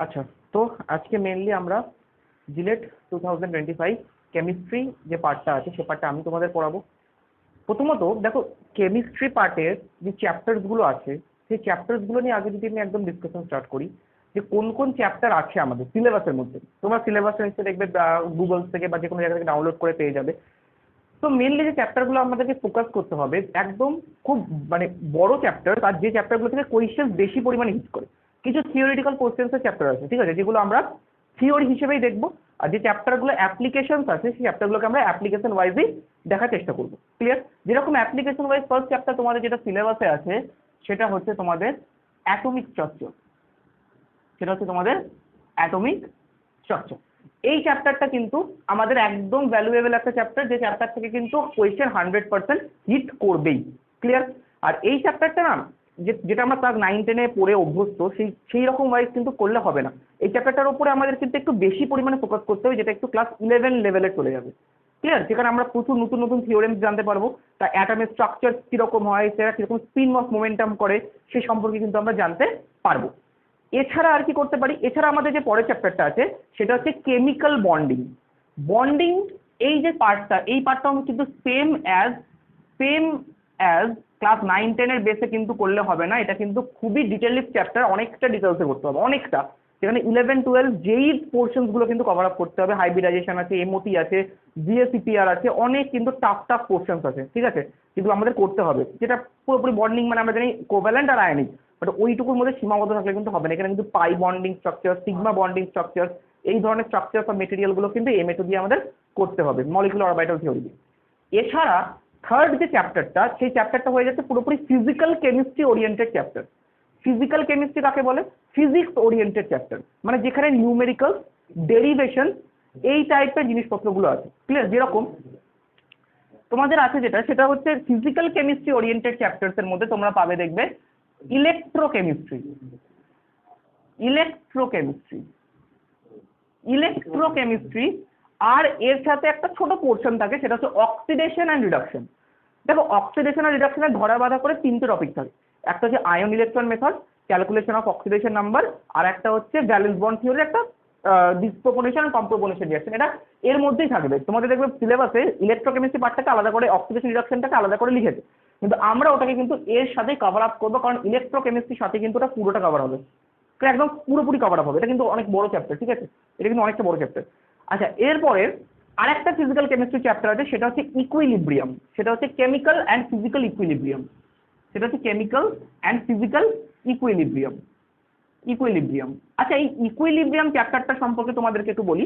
আচ্ছা, তো আজকে মেনলি আমরা জিলেট 2025 কেমিস্ট্রি যে পার্টটা আছে সে পার্টটা আমি তোমাদের পড়াবো। প্রথমত দেখো, কেমিস্ট্রি পার্টের যে চ্যাপ্টার্স গুলো আছে সেই চ্যাপ্টার্স গুলো নিয়ে আগে যদি আমি একদম ডিসকাশন স্টার্ট করি, যে কোন কোন চ্যাপ্টার আছে আমাদের সিলেবাসের মধ্যে। তোমরা সিলেবাসের নিচে দেখবে গুগল থেকে বা যে কোনো জায়গা থেকে ডাউনলোড করে পেয়ে যাবে। তো মেনলি যে চ্যাপ্টারগুলো আমাদেরকে ফোকাস করতে হবে, একদম খুব মানে বড় চ্যাপ্টার, আর যে চ্যাপ্টারগুলো থেকে কোয়েশ্চেন বেশি পরিমাণে হিট করে। কিছু থিওরিটিক্যাল কোশ্চেন্সের চ্যাপ্টার আছে, ঠিক আছে, যেগুলো আমরা থিওরি হিসেবেই দেখবো। আর যে চ্যাপ্টারগুলো অ্যাপ্লিকেশনস আছে সেই চ্যাপ্টারগুলোকে আমরা অ্যাপ্লিকেশন ওয়াইজই দেখার চেষ্টা করবো। ক্লিয়ার? যেরকম অ্যাপ্লিকেশন ওয়াইজ ফার্স্ট চ্যাপ্টার তোমাদের যেটা সিলেবাসে আছে সেটা হচ্ছে তোমাদের অ্যাটমিক স্ট্রাকচার। সেটা হচ্ছে তোমাদের অ্যাটমিক স্ট্রাকচার। এই চ্যাপ্টারটা কিন্তু আমাদের একদম ভ্যালুয়েবল একটা চ্যাপ্টার, যে চ্যাপ্টার থেকে কিন্তু কোয়েশ্চেন 100% হিট করবেই। ক্লিয়ার? আর এই চ্যাপ্টারটা না, যেটা আমরা ক্লাস 9-10-এ পড়ে অভ্যস্ত সেই রকম ওয়াইজ কিন্তু করলে হবে না। এই চ্যাপ্টারটার উপরে আমাদের কিন্তু একটু বেশি পরিমাণে ফোকাস করতে হবে, যেটা একটু ক্লাস 11 লেভেলে চলে যাবে। ক্লিয়ার? যেখানে আমরা প্রচুর নতুন নতুন থিওরেমস জানতে পারবো, তা অ্যাটমের স্ট্রাকচার কিরকম হয়, সেটা কিরকম স্পিন অফ মোমেন্টাম করে, সে সম্পর্কে কিন্তু আমরা জানতে পারবো। এছাড়া আর কি করতে পারি, এছাড়া আমাদের যে পরের চ্যাপ্টারটা আছে সেটা হচ্ছে কেমিক্যাল বন্ডিং। বন্ডিং এই যে পার্টটা, এই পার্টটাও কিন্তু সেম অ্যাজ ক্লাস 9-10-এর বেসে কিন্তু করলে হবে না। এটা কিন্তু খুবই ডিটেইলড চ্যাপ্টার, অনেকটা ডিটেলসে করতে হবে, অনেকটা। যেখানে 11-12 যেই পোর্শনস গুলো কিন্তু কভার আপ করতে হবে, হাইব্রিডাইজেশন আছে, এমওটি আছে, জিএসিপিআর আছে, অনেক কিন্তু টাফ পোর্শনস আছে, ঠিক আছে, কিন্তু আমাদের করতে হবে। যেটা পুরোপুরি বন্ডিং মানে আমরা জানি কোভ্যালেন্ট আর আয়নিক, বাট ওইটুকুর মধ্যে সীমাবদ্ধ থাকলে কিন্তু হবে না। এখানে কিন্তু pi bonding structure, sigma bonding structure, এই ধরনের স্ট্রাকচার বা মেটেরিয়াল গুলো কিন্তু এমএটো দিয়ে আমাদের করতে হবে, মলিকুলার অরবিটাল থিওরি দিয়ে। এছাড়া থার্ড যে চ্যাপ্টারটা, সেই চ্যাপ্টারটা হয়ে যাচ্ছে পুরোপুরি physical chemistry oriented chapter. Physical chemistry কাকে বলে? ফিজিক্স ওরিয়েন্টেড চ্যাপ্টার, মানে যেখানে নিউমেরিক্যাল, ডেরিভেশন, এই টাইপের জিনিসপত্রগুলো আছে। ক্লিয়ার? যেরকম তোমাদের আছে যেটা, সেটা হচ্ছে ফিজিক্যাল কেমিস্ট্রি ওরিয়েন্টেড চ্যাপ্টার্স এর মধ্যে তোমরা পাবে দেখবে ইলেকট্রোকেমিস্ট্রি, ইলেকট্রোকেমিস্ট্রি, ইলেকট্রোকেমিস্ট্রি, আর এর সাথে একটা ছোট পোর্শন থাকে সেটা হচ্ছে অক্সিডেশন অ্যান্ড রিডাকশন। দেখো, অক্সিডেশন আর রিডাকশনের ধরা বাঁধা করে 3টে টপিক থাকে। একটা হচ্ছে ion electron method, calculation of oxidation number, আর একটা হচ্ছে ভ্যালেন্স বন্ড থিওরি, একটা ডিসপ্রপোনেশন আর কম্প্রোপোনেশন রিঅ্যাকশন। এটা এর মধ্যেই থাকবে। তোমাদের দেখবে সিলেবাসে ইলেকট্রোকেমিস্ট্রি পার্টটাকে আলাদা করে, অক্সিডেশন রিডাকশনটাকে আলাদা করে লিখেছে, কিন্তু আমরা ওটাকে কিন্তু এর সাথে কভার আপ করবো, কারণ ইলেকট্রোকেমিস্ট্রির সাথে কিন্তু ওটা পুরোটা কভার হবে, একদম পুরোপুরি কভার আপ হবে। এটা কিন্তু অনেক বড় চ্যাপ্টার, ঠিক আছে, এটা কিন্তু অনেকটা বড় চ্যাপ্টার। আচ্ছা, এরপরে আরেকটা ফিজিক্যাল কেমিস্ট্রি চ্যাপ্টার আছে, সেটা হচ্ছে ইকুইলিব্রিয়াম, সেটা হচ্ছে কেমিক্যাল অ্যান্ড ফিজিক্যাল ইকুইলিব্রিয়াম, সেটা হচ্ছে chemical and physical equilibrium, equilibrium. আচ্ছা, এই ইকুইলিব্রিয়াম চ্যাপ্টারটা সম্পর্কে তোমাদেরকে একটু বলি।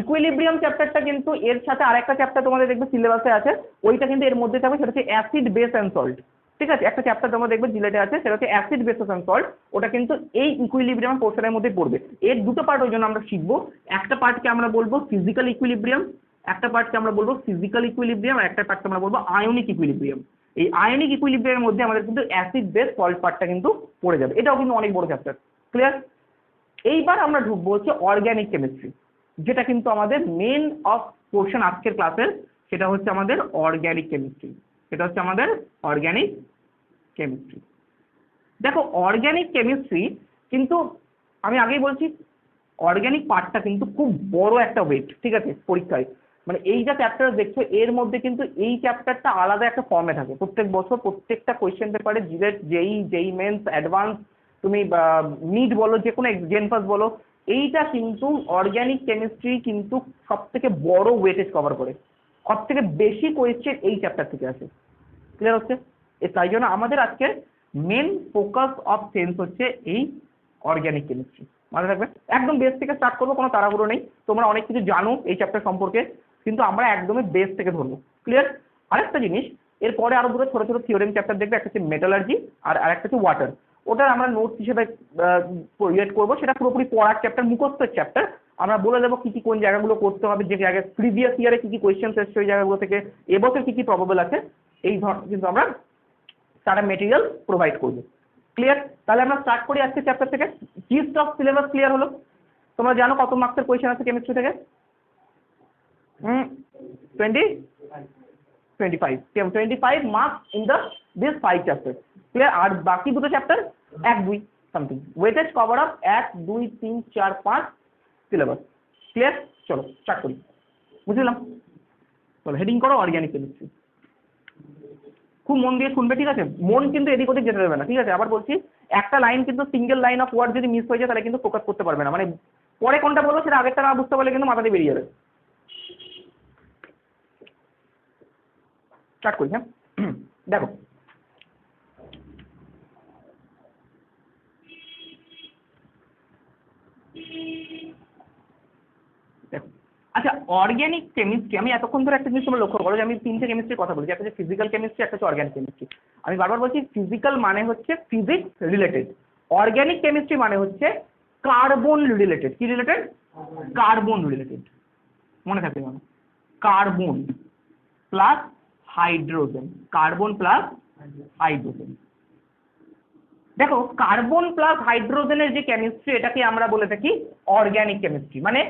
ইকুইলিব্রিয়াম চ্যাপ্টারটা কিন্তু এর সাথে আরেকটা চ্যাপ্টার তোমাদের দেখবে সিলেবাসে আছে, ওইটা কিন্তু এর মধ্যে থাকবে, সেটা হচ্ছে অ্যাসিড বেস অ্যান্ড সল্ট। ঠিক আছে, একটা চ্যাপ্টার তোমরা দেখবে জিলেটে আছে, সেটা হচ্ছে অ্যাসিড বেসেস অ্যান্ড সল্ট। ওটা কিন্তু এই ইকুইলিব্রিয়াম পোর্শনের মধ্যে পড়বে। এর দুটো পার্ট ওই জন্য আমরা শিখবো। একটা পার্টকে আমরা বলবো ফিজিক্যাল ইকুইলিব্রিয়াম, একটা পার্টকে আমরা বলবো ফিজিক্যাল ইকুইলিব্রিয়াম, আর একটা পার্টকে আমরা বলবো আয়নিক ইকুইলিব্রিয়াম। এই আয়নিক ইকুইলিব্রিয়ামের মধ্যে আমাদের কিন্তু অ্যাসিড বেস সল্ট পার্টটা কিন্তু পড়ে যাবে। এটাও কিন্তু অনেক বড় চ্যাপ্টার। ক্লিয়ার? এইবার আমরা ঢুকবো হচ্ছে অর্গ্যানিক কেমিস্ট্রি, যেটা কিন্তু আমাদের মেন অফ পোর্শন আজকের ক্লাসের। সেটা হচ্ছে আমাদের অর্গ্যানিক কেমিস্ট্রি, সেটা হচ্ছে আমাদের অর্গ্যানিক কেমিস্ট্রি। দেখো, অর্গ্যানিক কেমিস্ট্রি কিন্তু আমি আগেই বলছি, অর্গ্যানিক পার্টটা কিন্তু খুব বড় একটা ওয়েট, ঠিক আছে, পরীক্ষায়। মানে এই যা চ্যাপ্টার দেখছো এর মধ্যে কিন্তু এই চ্যাপ্টারটা আলাদা একটা ফর্মে থাকে। প্রত্যেক বছর প্রত্যেকটা কোয়েশ্চেন পেপারে জিলেট, জেই মেন্স, অ্যাডভান্স, তুমি নিট বলো, যে কোনো জেনপাস বলো, এইটা কিন্তু অর্গ্যানিক কেমিস্ট্রি কিন্তু সব থেকে বড় ওয়েটেজ কভার করে। সব থেকে বেশি কোয়েশ্চেন এই চ্যাপ্টার থেকে আসে। ক্লিয়ার হচ্ছে? তাই জন্য আমাদের আজকে মেন ফোকাস অফ সেন্স হচ্ছে এই অর্গ্যানিক কেমিস্ট্রি। মাথায় থাকবে, একদম বেস থেকে স্টার্ট করবো, কোনো তাড়াহুড়ো নেই। তোমরা অনেক কিছু জানো এই চ্যাপ্টার সম্পর্কে, কিন্তু আমরা একদমই বেস থেকে ধরবো। ক্লিয়ার? আরেকটা জিনিস, এরপরে আরো দুটো ছোট ছোট থিওরেম চ্যাপ্টার দেখবে, একটা হচ্ছে মেটালার্জি আর আরেকটা হচ্ছে ওয়াটার। ওটা আমরা নোটস হিসেবে রিলেট করবো, সেটা পুরোপুরি পড়ার চ্যাপ্টার, মুখস্থের চ্যাপ্টার। আমরা বলে দেবো কি কি কোন জায়গাগুলো করতে হবে, যে জায়গায় প্রিভিয়াস ইয়ারে কি কি কোয়েশ্চেন এসছে ওই জায়গাগুলো থেকে, এবছর কি কি প্রবাবল আছে, এই ধরনের কিন্তু আমরা তারা মেটেরিয়াল প্রোভাইড করবো। ক্লিয়ার? তাহলে আমরা স্টার্ট করি আজকে চ্যাপ্টার থেকে। জিস্ট অফ সিলেবাস ক্লিয়ার হলো? তোমরা জানো কত মার্কসের কোয়েশ্চেন আছে কেমিস্ট্রি থেকে? 25 marks in this 5 chapter. Clear? আর বাকি দুটো chapter 1-2। Something weightage cover up 1 2 3 4 5 syllabus. Clear? চলো স্টার্ট করি। বুঝলাম? চলো হেডিং করো অর্গানিক কেমিস্ট্রি। খুব মন দিয়ে শুনবে, ঠিক আছে? মন কিন্তু এদিক ওদিক যেতে দেবে না, ঠিক আছে? আবার বলছি, একটা লাইন কিন্তু সিঙ্গেল লাইন অফ ওয়ার্ড যদি মিস হয়ে যায় তাহলে কিন্তু ফোকাস করতে পারবে না, মানে পরে কোনটা বলবো সেটা আগেরটা না বুঝতে পারলে কিন্তু মাথা দিয়ে বেরিয়ে যাবে। স্টার্ট করি, হ্যাঁ? দেখো, দেখো আচ্ছা, অর্গানিক কেমিস্ট্রি, আমি এতক্ষণ ধরে একটা জিনিস তোমরা লক্ষ্য করো যে আমি তিনটে কেমিস্ট্রির কথা বলছি, একটা হচ্ছে ফিজিক্যাল কেমিস্ট্রি, একটা হচ্ছে অর্গানিক কেমিস্ট্রি। আমি বারবার বলছি ফিজিক্যাল মানে হচ্ছে ফিজিক্স রিলেটেড, অর্গানিক কেমিস্ট্রি মানে হচ্ছে কার্বন রিলেটেড। কি রিলেটেড? Carbon related. মনে থাকবে মানে carbon plus hydrogen, carbon plus hydrogen. দেখো, কার্বন প্লাস হাইড্রোজেনের যে কেমিস্ট্রি এটাকে আমরা বলে থাকি অর্গানিক কেমিস্ট্রি। মানে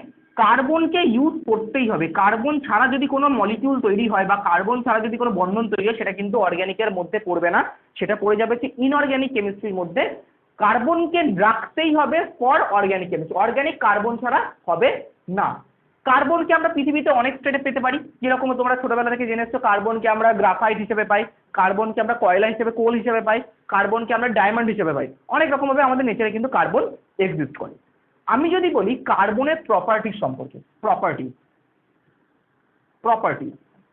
কার্বনকে ইউজ করতেই হবে, কার্বন ছাড়া যদি কোনো মলিকিউল তৈরি হয় বা কার্বন ছাড়া যদি কোনো বন্ধন তৈরি হয় সেটা কিন্তু অর্গানিকের মধ্যে পড়বে না, সেটা পড়ে যাবে হচ্ছে ইনঅর্গানিক কেমিস্ট্রির মধ্যে। কার্বনকে রাখতেই হবে for organic chemistry, organic carbon ছাড়া হবে না। কার্বনকে আমরা পৃথিবীতে অনেক স্টেটে পেতে পারি, যেরকম তোমরা ছোটবেলা থেকে জেনে এসছো, কার্বনকে আমরা গ্রাফাইট হিসেবে পাই, কার্বনকে আমরা কয়লা হিসেবে, কোল হিসেবে পাই, কার্বনকে আমরা ডায়মন্ড হিসেবে পাই। অনেক রকমভাবে আমাদের নেচারে কিন্তু কার্বন এক্সিস্ট করে। আমি যদি বলি কার্বনের প্রপার্টিজ সম্পর্কে,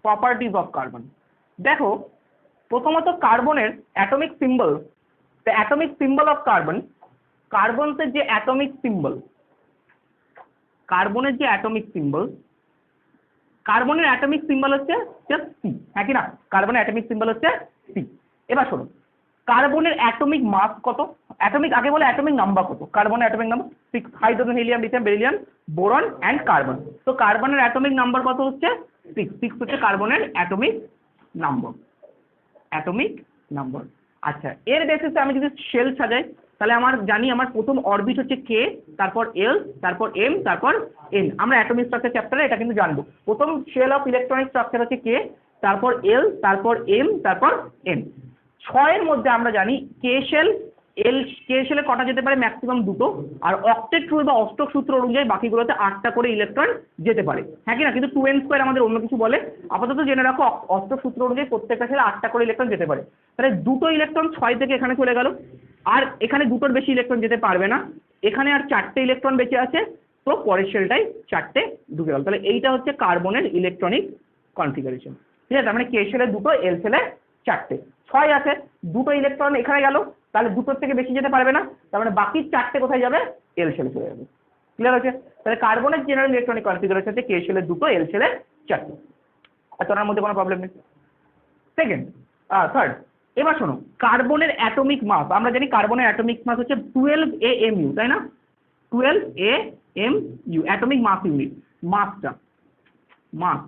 প্রপার্টিজ অফ কার্বন, দেখো প্রথমত কার্বনের atomic symbol, the atomic symbol of carbon, কার্বনের যে অ্যাটমিক সিম্বল, কার্বনের যে অ্যাটমিক সিম্বল, কার্বনের অ্যাটমিক সিম্বল হচ্ছে সি, হ্যাঁ কি না? কার্বনের অ্যাটমিক সিম্বল হচ্ছে সি। এবার শোনো, কার্বনের অ্যাটমিক মাস কত? অ্যাটমিক আগে বলে অ্যাটমিক নাম্বার কত? কার্বনের atomic number 6, hydrogen, helium, lithium, beryllium, boron and carbon. তো কার্বনের অ্যাটমিক নাম্বার কত হচ্ছে? 6 হচ্ছে কার্বনের অ্যাটমিক নাম্বার, অ্যাটমিক নাম্বার। আচ্ছা, এর বেসিসে আমি যদি শেল সাজাই তাহলে আমার জানি আমার প্রথম অরবিট হচ্ছে কে, তারপর এল, তারপর এম, তারপর এন। আমরা অ্যাটমিক স্ট্রাকচার চ্যাপ্টারে এটা কিন্তু জানবো। প্রথম শেল অফ ইলেকট্রনিক স্ট্রাকচার হচ্ছে কে, তারপর এল, তারপর এম, তারপর এন। 6 মধ্যে আমরা জানি কে শেল, এল কে শেলে কটা যেতে পারে? ম্যাক্সিমাম 2টো। আর অক্টেট রুল বা অষ্টক সূত্র অনুযায়ী বাকিগুলোতে 8টা করে ইলেকট্রন যেতে পারে, হ্যাঁ কি না? কিন্তু 2n² আমাদের অন্য কিছু বলে। আপাতত জেনে রাখো অষ্টক সূত্র অনুযায়ী প্রত্যেকটা শেলে 8টা করে ইলেকট্রন যেতে পারে। তাহলে 2টো ইলেকট্রন 6 থেকে এখানে চলে গেল, আর এখানে 2টোর বেশি ইলেকট্রন যেতে পারবে না। এখানে আর 4টে ইলেকট্রন বেঁচে আছে, তো পরের শেলটাই 4টে ঢুকে গেল। তাহলে এইটা হচ্ছে কার্বনের ইলেকট্রনিক কনফিগারেশন, ঠিক আছে? মানে কে শেলে 2টো, এল শেলে 4টে, 6 আছে, 2টো ইলেকট্রন এখানে গেল, তাহলে 2টোর থেকে বেশি যেতে পারবে না, তার মানে বাকি 4টে কোথায় যাবে? এল শেলে চলে যাবে। ক্লিয়ার হচ্ছে? তাহলে কার্বনের জেনারেল ইলেকট্রনিক কনফিগারেশন হচ্ছে কে শেলে 2টো, এল শেলে 4টে। আর তোর মধ্যে কোনো প্রবলেম নেই। সেকেন্ড, থার্ড, এবার শোনো, কার্বনের অ্যাটমিক মাস, আমরা জানি কার্বনের অ্যাটমিক মাস হচ্ছে 12 AMU, তাই না? 12 AMU অ্যাটমিক মাস ইউনিট। মাসটা, মাস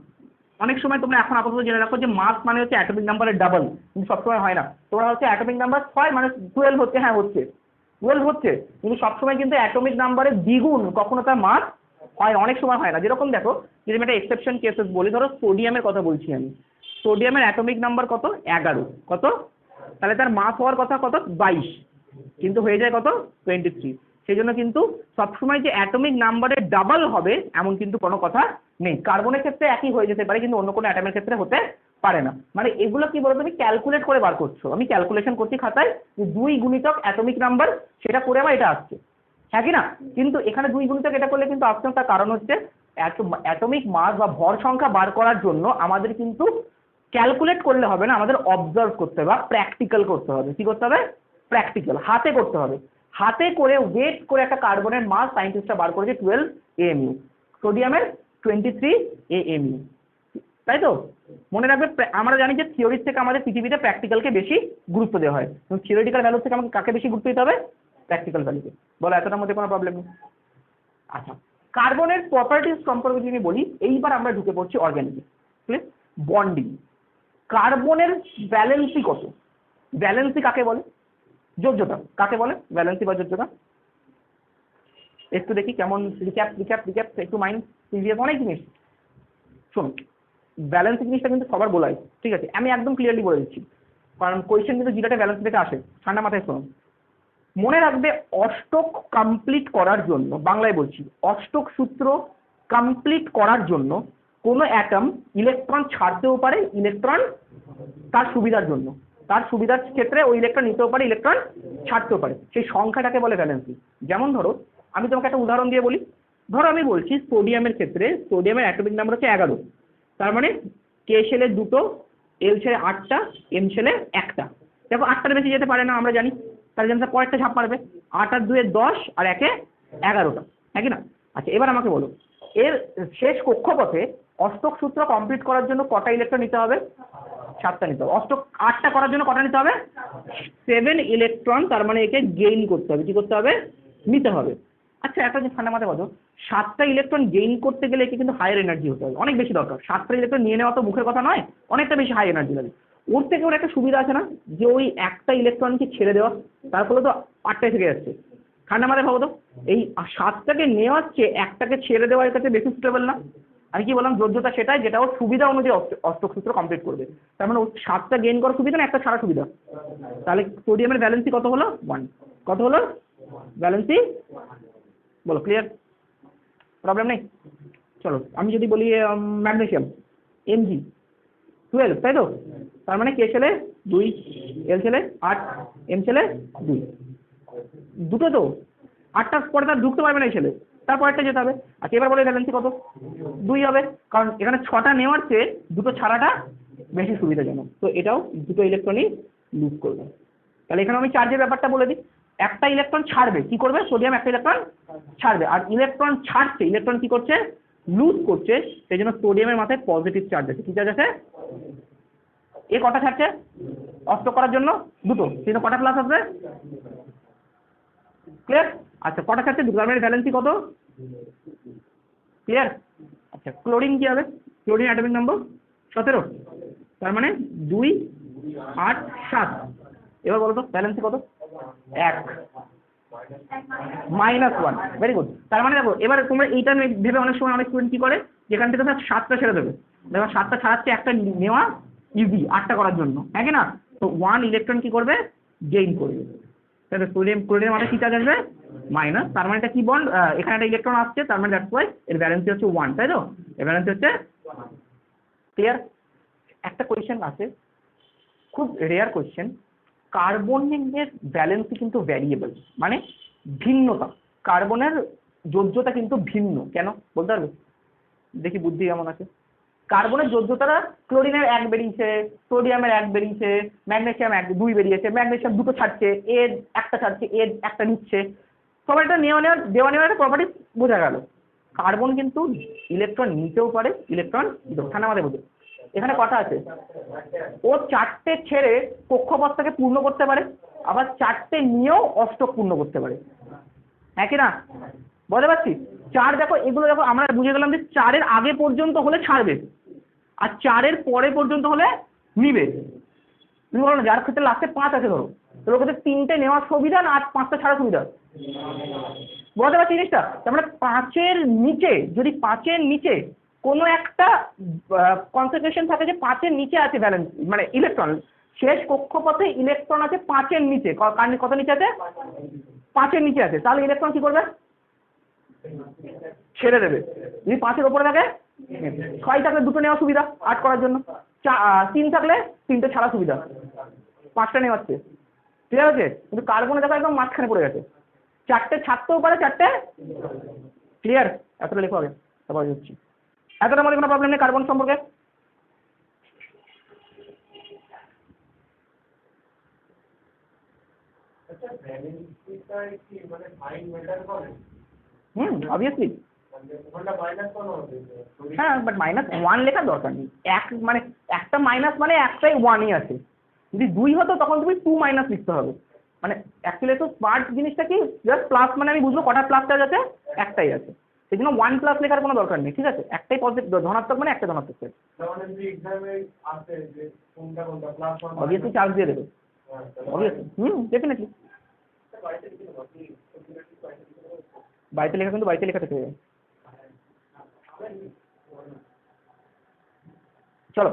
অনেক সময় তোমরা এখন আপাতত জেনে রাখো যে মাস মানে হচ্ছে অ্যাটমিক নাম্বারের ডাবল, কিন্তু সবসময় হয় না। তোমরা হচ্ছে অ্যাটমিক নাম্বার 6 মানে 12 হচ্ছে, হ্যাঁ হচ্ছে 12 হচ্ছে, কিন্তু সবসময় কিন্তু অ্যাটমিক নাম্বারের দ্বিগুণ কখনো তার মাস হয়, অনেক সময় হয় না। যেরকম দেখো, যদি আমি একটা এক্সেপশন কেসেস বলি, ধরো সোডিয়ামের কথা বলছি আমি, সোডিয়ামের অ্যাটমিক নাম্বার কত? 11, কত? তাহলে তার মাস হওয়ার কথা কত? 22, কিন্তু হয়ে যায় কত? 23। সেই জন্য কিন্তু সবসময় যে অ্যাটমিক নাম্বারের ডাবল হবে এমন কিন্তু কোনো কথা নেই। কার্বনের ক্ষেত্রে একই হয়ে যেতে পারে, কিন্তু অন্য কোনো অ্যাটমের ক্ষেত্রে হতে পারে না। মানে এগুলো কি বলো, তুমি ক্যালকুলেট করে বার করছো, আমি ক্যালকুলেশন করছি খাতায় যে 2 গুণিতক অ্যাটমিক নাম্বার, সেটা করে আমার এটা আসছে, হ্যাঁ কি না? কিন্তু এখানে 2 গুণিতক এটা করলে কিন্তু আসছে না। তার কারণ হচ্ছে অ্যাটমিক মাস বা ভর সংখ্যা বার করার জন্য আমাদের কিন্তু ক্যালকুলেট করলে হবে না, আমাদের অবজার্ভ করতে হবে বা প্র্যাকটিক্যাল করতে হবে। কি করতে হবে? প্র্যাকটিক্যাল, হাতে করতে হবে। হাতে করে ওয়েট করে একটা কার্বনের মাস সায়েন্টিস্টরা বার করেছে 12 AMU, সোডিয়ামের 23 AMU, তাই তো? মনে রাখবে, আমরা জানি যে থিওরির থেকে আমাদের পৃথিবীতে প্র্যাকটিক্যালকে বেশি গুরুত্ব দেওয়া হয়। থিওরিটিক্যাল ভ্যালু থেকে আমাকে কাকে বেশি গুরুত্ব দিতে হবে? প্র্যাকটিক্যাল ভ্যালুকে। বলো, এতটার মধ্যে কোনো প্রবলেম নেই? আচ্ছা, কার্বনের প্রপার্টিজ সম্পর্কে যদি বলি, এইবার আমরা ঢুকে পড়ছি অর্গানিকে। ঠিক, বন্ডিং। কার্বনের ভ্যালেন্সি কত? ভ্যালেন্সি কাকে বলে? যোজ্যতা কাকে বলে? ভ্যালেন্সি বা যোজ্যতা একটু দেখি কেমন, রিক্যাপ একটু মাইন্ড প্রিভিয়াস অনেক জিনিস। শোনো, ব্যালেন্সি জিনিসটা কিন্তু সবার বলাই, ঠিক আছে? আমি একদম ক্লিয়ারলি বলে দিচ্ছি, কারণ কোয়েশ্চেন কিন্তু জিরাটা ব্যালেন্স থেকে আসে। ঠান্ডা মাথায় শোনো, মনে রাখবে অষ্টক কমপ্লিট করার জন্য, বাংলায় বলছি, অষ্টক সূত্র কমপ্লিট করার জন্য কোনো অ্যাটম ইলেকট্রন ছাড়তেও পারে, ইলেকট্রন তার সুবিধার জন্য, তার সুবিধার ক্ষেত্রে ওই ইলেকট্রন নিতেও পারে, ইলেকট্রন ছাড়তেও পারে, সেই সংখ্যাটাকে বলে ভ্যালেন্সি। যেমন ধরো আমি তোমাকে একটা উদাহরণ দিয়ে বলি, ধরো আমি বলছি সোডিয়ামের ক্ষেত্রে সোডিয়ামের অ্যাটমিক নাম্বার হচ্ছে 11, তার মানে কে শেলে 2টো, এল শেলে 8টা, এম শেলে 1টা। দেখো 8টার বেশি যেতে পারে না আমরা জানি, তার জন্য পরেরটা ছাপ মারবে, 8 আর 2 10 আর 1 11টা, হ্যাঁ কি না? আচ্ছা এবার আমাকে বলো এর শেষ কক্ষপথে অষ্টক সূত্র কমপ্লিট করার জন্য কটা ইলেকট্রন নিতে হবে? 7টা নিতে হবে। অষ্টক 8টা করার জন্য কটা নিতে হবে? 7 ইলেকট্রন, তার মানে একে গেইন করতে হবে, কি করতে হবে? নিতে হবে। আচ্ছা একটা যে ঠান্ডা মাথায় বলো, 7টা ইলেকট্রন গেইন করতে গেলে একে কিন্তু হায়ার এনার্জি হতে হবে, অনেক বেশি দরকার। 7টা ইলেকট্রন নিয়ে নেওয়া তো মুখের কথা নয়, অনেকটা বেশি হাই এনার্জি লাগে। ওর থেকে ওর একটা সুবিধা আছে না, যে ওই একটা ইলেকট্রনকে ছেড়ে দেওয়া, তার ফলে তো 8টায় থেকে যাচ্ছে। ঠান্ডা মাথায় ভাবো তো, এই 7টাকে নেওয়ার চেয়ে একটাকে ছেড়ে দেওয়ার কাছে বেশি সুটেবল না? আমি কি বললাম, যোগ্যতা সেটাই যেটা ওর সুবিধা অনুযায়ী অষ্টক সূত্র কমপ্লিট করবে। তার মানে ওর 7টা গেইন করার সুবিধা না, একটা ছাড়া সুবিধা। তাহলে সোডিয়ামের ভ্যালেন্সি কত হলো? 1। কত হলো ভ্যালেন্সি? বলো, ক্লিয়ার? প্রবলেম নেই? চলো আমি যদি বলি ম্যাগনেসিয়াম Mg 12, তাই তো? তার মানে কে ছেলে 2, এল ছেলে 8, এম ছেলে 2, দুটো তো, 8টার পরে তার ঢুকতে পারবে না এই ছেলে, তারপর একটা যেতে হবে। আচ্ছা এবার বলে ভ্যালেন্সি কত? 2 হবে, কারণ এখানে 6টা নেওয়ার চেয়ে দুটো ছাড়াটা বেশি সুবিধাজনক, তো এটাও দুটো ইলেকট্রনই লুজ করবে। তাহলে এখানে আমি চার্জের ব্যাপারটা বলে দিই, একটা ইলেকট্রন ছাড়বে, কি করবে? সোডিয়াম একটা ইলেকট্রন ছাড়বে, আর ইলেকট্রন ছাড়ছে, ইলেকট্রন কি করছে? লুজ করছে, সেই জন্য সোডিয়ামের মাথায় পজিটিভ চার্জ আছে। কি চার্জ আছে? এ কটা ছাড়ছে অষ্টক করার জন্য? দুটো, সেই জন্য কটা প্লাস আসবে? ক্লিয়ার? আচ্ছা কটা ছাড়ছে? দুটো, তার মানে ভ্যালেন্সি কত? ক্লিয়ার? আচ্ছা ক্লোরিন কি হবে? ক্লোরিন অ্যাটমিক নম্বর 17, তার মানে 2, 8, 7। এবার বলো তো ভ্যালেন্সি কত? 1, -1, ভেরি গুড। তার মানে দেখো এবার তোমরা এইটা ভেবে অনেক সময় অনেক স্টুডেন্ট কি করে, যেখান থেকে স্যার 7টা ছেড়ে দেবে, দেখো 7টা ছাড়াচ্ছে, একটা নেওয়া ইজি 8টা করার জন্য, হ্যাঁ কি না? তো 1 ইলেকট্রন কি করবে? গেইন করবে। তাহলে সোডিয়াম ক্লোরিনের মাথায় কি চার্জ আসবে? মাইনাস, তার মানে এটা কি বন্ড, এখানে একটা ইলেকট্রন আসছে, তার মানে দ্যাটস ওয়াই এর ভ্যালেন্সি হচ্ছে 1, তাই তো? এর ভ্যালেন্সি হচ্ছে ক্লিয়ার? একটা কোয়েশ্চেন আছে, খুব রেয়ার কোয়েশ্চেন, কার্বনের ভ্যালেন্সি কিন্তু ভ্যারিয়েবল, মানে ভিন্নতা, কার্বনের যোজ্যতা কিন্তু ভিন্ন, কেন বলতে পারবে? দেখি বুদ্ধি কেমন আছে। কার্বনের যোজ্যতারা ক্লোরিনের 1 বেরিয়েছে, সোডিয়ামের 1 বেরিয়েছে, ম্যাগনেসিয়াম 2 বেরিয়েছে, ম্যাগনেসিয়াম দুটো ছাড়ছে, এর একটা ছাড়ছে, এর একটা নিচ্ছে, সবার একটা দেওয়া নেওয়ার একটা প্রপার্টি বোঝা গেল। কার্বন কিন্তু ইলেকট্রন নিতেও পারে, ইলেকট্রন দিতেও, ঠান্ডা মাথায় বোঝো। এখানে কটা আছে? ও 4টে ছেড়ে কক্ষপথটাকে পূর্ণ করতে পারে, আবার 4টে নিয়েও অষ্টক পূর্ণ করতে পারে, হ্যাঁ কি না? বুঝতে পারছি? 4 দেখো, এগুলো দেখো আমরা বুঝে গেলাম যে 4-এর আগে পর্যন্ত হলে ছাড়বে, আর 4-এর পরে পর্যন্ত হলে নিবে। তুমি বলো না, যার ক্ষেত্রে লাস্টে 5 আছে ধরো, তোর ক্ষেত্রে 3টে নেওয়ার সুবিধা না আর 5টা ছাড়া সুবিধা? বুঝতে পারছি জিনিসটা? তার মানে 5-এর নিচে, যদি 5-এর নিচে কোনো একটা কনসেন্ট্রেশন থাকে যে 5-এর নিচে আছে ভ্যালেন্স, মানে ইলেকট্রন, শেষ কক্ষপথে ইলেকট্রন আছে 5-এর নিচে, কত নিচে আছে? 5-এর নিচে আছে, তাহলে ইলেকট্রন কি করবে? ছেড়ে দেবে। যদি 5-এর ওপরে থাকে, 6 থাকলে দুটো নেওয়া সুবিধা 8 করার জন্য, 3 থাকলে 3টে ছাড়া সুবিধা, 5টা নেওয়াচ্ছে। ঠিক আছে? কিন্তু কার্বনে দেখো একদম মাঝখানে পড়ে গেছে, 4টে ছাড়তেও পারে, 4টে। ক্লিয়ার? এতটা লেখো আগে, তারপর হচ্ছি। এতটার মধ্যে কোনো প্রবলেম নেই কার্বন সম্পর্কে? অবভিয়াসলি। হ্যাঁ, বাট -1 লেখার দরকার নেই, মানে একটা মাইনাস মানে একটাই 1ই আছে। যদি 2 হতো তখন তুমি 2 মাইনাস লিখতে হবে। মানে অ্যাকচুয়ালি তো স্মার্ট জিনিসটা কি, জাস্ট প্লাস মানে আমি বুঝবো কটা প্লাস চার্জ আছে, একটাই আছে, সেই জন্য 1 প্লাস লেখার কোনো দরকার নেই, ঠিক আছে? একটাই পজিটিভ ধনাত্মক মানে একটা ধনাত্মক চার্জ। অবভিয়াসলি চার্জ দিয়ে দেবে, অবভিয়াসলি, ডেফিনেটলি। বাড়িতে লেখা কিন্তু বাড়িতে লেখা থেকে যাবে। চলো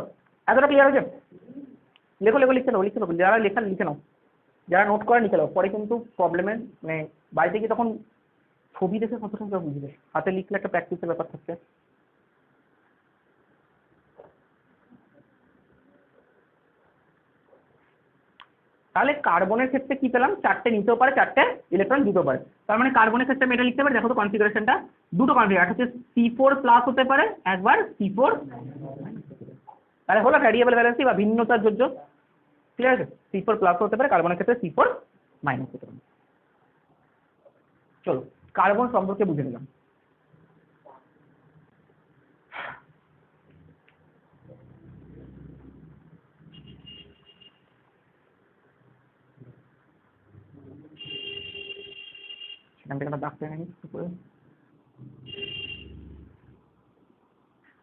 এতটা ক্লিয়ার হয়েছে? লেখো লেখো, লিখতে নাও, লিখতে নাও, যারা লেখা লিখে নাও। যারা নোট করে লিখে দাও, পরে কিন্তু প্রবলেমে মানে বাড়িতে গিয়ে তখন ছবি দেখে কতটা বুঝবে, হাতে লিখলে একটা প্র্যাকটিসের ব্যাপার থাকছে। তাহলে কার্বনের ক্ষেত্রে কি পেলাম, চারটে নিতেও পারে, চারটে ইলেকট্রন দিতেও পারে। তার মানে কার্বনের ক্ষেত্রে আমি এটা লিখতে পারি, দেখো তো কনফিগারেশনটা, দুটো কনফিগারেশন, একটা হচ্ছে C4+ হতে পারে, একবার C4। তাহলে হলো ভ্যারিয়েবল ভ্যালেন্সি বা ভিন্নতার যোজ্য, ঠিক আছে। C4+ হতে পারে, কার্বনের ক্ষেত্রে C4- হতে পারে। চলো কার্বন সম্পর্কে বুঝে নিলাম। সেখান থেকে একটা দাগ টেনে নিই উপরে।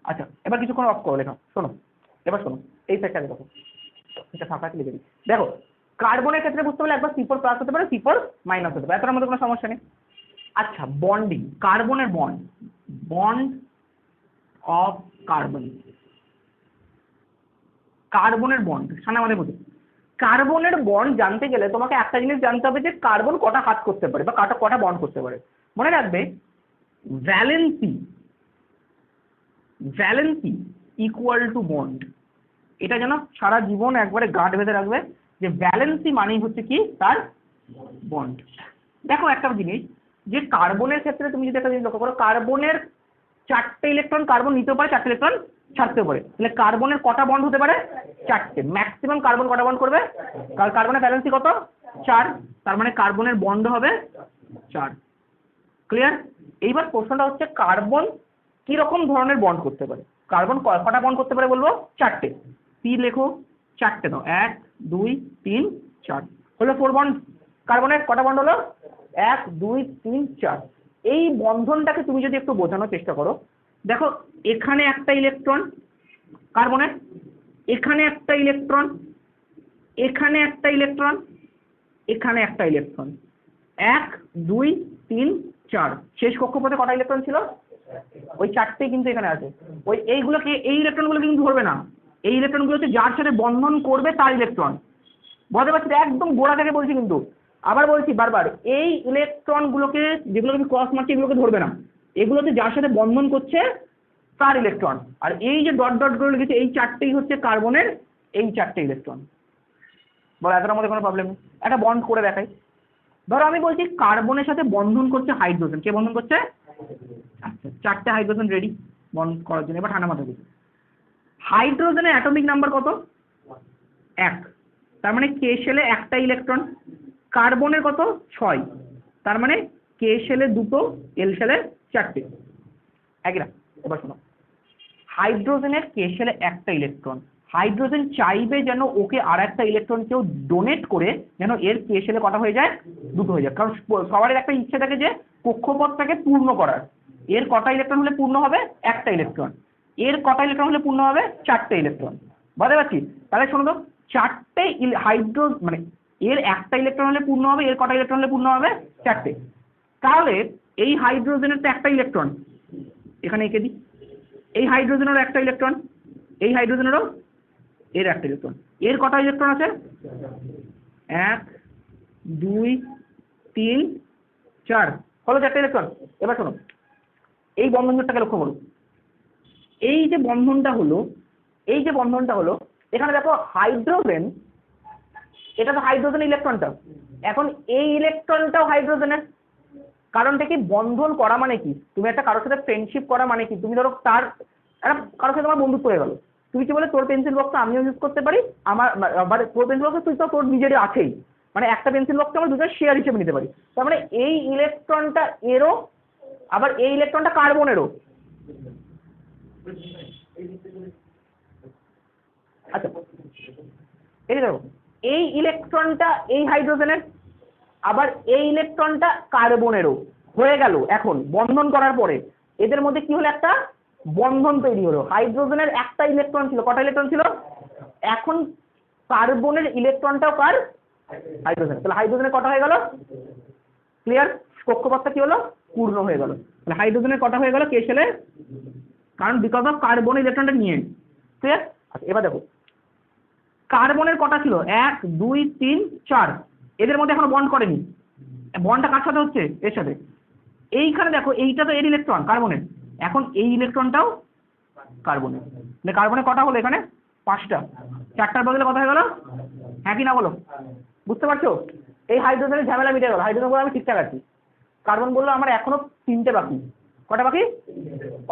আচ্ছা এবার কিছুক্ষণ অফ করো লেখা, শোনো এবার শোনো, এই সাইডটা দেখো, এটা ফাঁকা লিখে দিই। দেখো কার্বনের ক্ষেত্রে বুঝতে পারলে একবার C4+ হতে পারে, C4- হতে পারে, এটার মধ্যে কোনো সমস্যা নেই। আচ্ছা বন্ডিং, কার্বনের বন্ড, বন্ড অফ কার্বন, কার্বনের বন্ড সামনে আমাদের বুঝি। কার্বনের বন্ড জানতে গেলে তোমাকে একটা জিনিস জানতে হবে যে কার্বন কটা হাত করতে পারে বা কটা বন্ড করতে পারে। মনে রাখবে valency, valency equal to bond, এটা যেন সারা জীবন একবারে গাঁট বেঁধে রাখবে যে ভ্যালেন্সি মানেই হচ্ছে কি তার বন্ড। দেখো একটা জিনিস যে কার্বনের ক্ষেত্রে তুমি যদি একটা জিনিস লক্ষ্য করো, কার্বনের চারটে ইলেকট্রন কার্বন নিতেও পারে, চারটে ইলেকট্রন ছাড়তেও পারে, তাহলে কার্বনের কটা বন্ড হতে পারে, চারটে। ম্যাক্সিমাম কার্বন কটা বন্ড করবে, কার্বনের ভ্যালেন্সি কত, 4, তার মানে কার্বনের বন্ড হবে 4। ক্লিয়ার? এইবার প্রশ্নটা হচ্ছে কার্বন কি রকম ধরনের বন্ড করতে পারে, কার্বন কটা বন্ড করতে পারে বলবো, চারটে। পি লেখো, চারটে দাও, 1 2 3 4, হলো 4 বন্ড। কার্বনের কটা বন্ড হলো, 1 2 3 4। এই বন্ধনটাকে তুমি যদি একটু বোঝানোর চেষ্টা করো, দেখো এখানে একটা ইলেকট্রন কার্বনের, এখানে একটা ইলেকট্রন, এখানে একটা ইলেকট্রন, এখানে একটা ইলেকট্রন, 1 2 3 4, শেষ কক্ষপথে কটা ইলেকট্রন ছিল, ওই চারটেই কিন্তু এখানে আছে। ওই এইগুলোকে, এই ইলেকট্রনগুলোকে কিন্তু ধরবে না, এই ইলেকট্রনগুলো হচ্ছে যার সাথে বন্ধন করবে তার ইলেকট্রন। বুঝতে পারছি, একদম গোড়া থেকে বলছি কিন্তু, আবার বলছি বারবার, এই ইলেকট্রনগুলোকে যেগুলো তুমি ক্রস মারছি এগুলোকে ধরবে না, এগুলোতে যার সাথে বন্ধন করছে তার ইলেকট্রন। আর এই যে ডট ডট গুলো লিখেছে এই চারটেই হচ্ছে কার্বনের এই চারটে ইলেকট্রন। বলো এতটার মধ্যে কোনো প্রবলেম নেই, একটা বন্ড করে দেখাই। ধরো আমি বলছি কার্বনের সাথে বন্ধন করছে হাইড্রোজেন, কে বন্ধন করছে, আচ্ছা চারটে হাইড্রোজেন রেডি বন্ড করার জন্য। এবার ঠান্ডা মাথায় বুঝি, হাইড্রোজেনের অ্যাটমিক নাম্বার কত, 1, তার মানে কে শেলে একটা ইলেকট্রন। কার্বনের কত, 6, তার মানে কে শেলে 2, এল শেলে 4টে। একই। এবার শোনো, হাইড্রোজেনের কে শেলে একটা ইলেকট্রন, হাইড্রোজেন চাইবে যেন ওকে আর একটা ইলেকট্রন কেউ ডোনেট করে যেন এর কে শেলে কটা হয়ে যায়, 2 হয়ে যায়। কারণ সবার একটা ইচ্ছে থাকে যে কক্ষপথটাকে পূর্ণ করার। এর কটা ইলেকট্রন হলে পূর্ণ হবে, একটা ইলেকট্রন, এর কটা ইলেকট্রন হলে পূর্ণ হবে, 4টে ইলেকট্রন। বুঝতে পারছি? তাহলে শোনো তো, চারটে মানে এর একটা ইলেকট্রন হলে পূর্ণ হবে, এর কটা ইলেকট্রন হলে পূর্ণ হবে, 4টে। তাহলে এই হাইড্রোজেনের তো একটা ইলেকট্রন, এখানে এঁকে দিই, এই হাইড্রোজেনেরও একটা ইলেকট্রন, এই হাইড্রোজেনেরও এর একটা ইলেকট্রন, এর কটা ইলেকট্রন আছে, 1 2 3 4, হলো 4টে ইলেকট্রন। এবার শোনো এই বন্ধনটাকে লক্ষ্য করো, এই যে বন্ধনটা হলো, এই যে বন্ধনটা হলো, এখানে দেখো হাইড্রোজেন, এটা তো হাইড্রোজেন ইলেকট্রনটা, এখন এই ইলেকট্রনটাও হাইড্রোজেনের। কারণটা কি, বন্ধন করা মানে কি, তুমি একটা কারোর সাথে ফ্রেন্ডশিপ করা মানে কি, তুমি ধরো তার একটা কারোর সাথে তোমার বন্ধুত্ব হয়ে গেল, তুমি কি বলে তোর পেন্সিল বক্সটা আমিও ইউজ করতে পারি, আমার তোর পেন্সিল বক্স তুই তো তোর নিজেরই আছেই, মানে একটা পেন্সিল বক্সটা আমরা দুজন শেয়ার হিসেবে নিতে পারি। তার মানে এই ইলেকট্রনটা এরও, আবার এই ইলেকট্রনটা কার্বনেরও। আচ্ছা এই দেখো, এই ইলেকট্রনটা এই হাইড্রোজেনের, আবার এই ইলেকট্রনটা কার্বনেরও হয়ে গেল। এখন বন্ধন করার পরে এদের মধ্যে কি হলো, একটা বন্ধন তৈরি হলো। হাইড্রোজেনের একটা ইলেকট্রন ছিল, কটা ইলেকট্রন ছিল, এখন কার্বনের ইলেকট্রনটাও কার, হাইড্রোজেন, তাহলে হাইড্রোজেনের কটা হয়ে গেল, ক্লিয়ার, কক্ষপথটা কি হলো, পূর্ণ হয়ে গেল। তাহলে হাইড্রোজেনের কটা হয়ে গেল, কে শেলে, কারণ বিকজ অফ কার্বন ইলেকট্রনটা নিয়ে, ক্লিয়ার। আচ্ছা এবার দেখো কার্বনের কটা ছিল, 1 2 3 4, এদের মধ্যে এখনো বন্ড করেনি, বন্ডটা কার সাথে হচ্ছে, এর সাথে। এইখানে দেখো এইটা তো এর ইলেকট্রন কার্বনের, এখন এই ইলেকট্রনটাও কার্বনের, মানে কার্বনের কটা হলো এখানে, 5টা, 4টার বদলে কত হয়ে গেল, হ্যাঁ কি না বলো, বুঝতে পারছো? এই হাইড্রোজেনের ঝামেলা মিটে গেল, হাইড্রোজেন বলে আমি ঠিকঠাক আছি। কার্বন বললো আমার এখনো 3টে বাকি, কটা বাকি,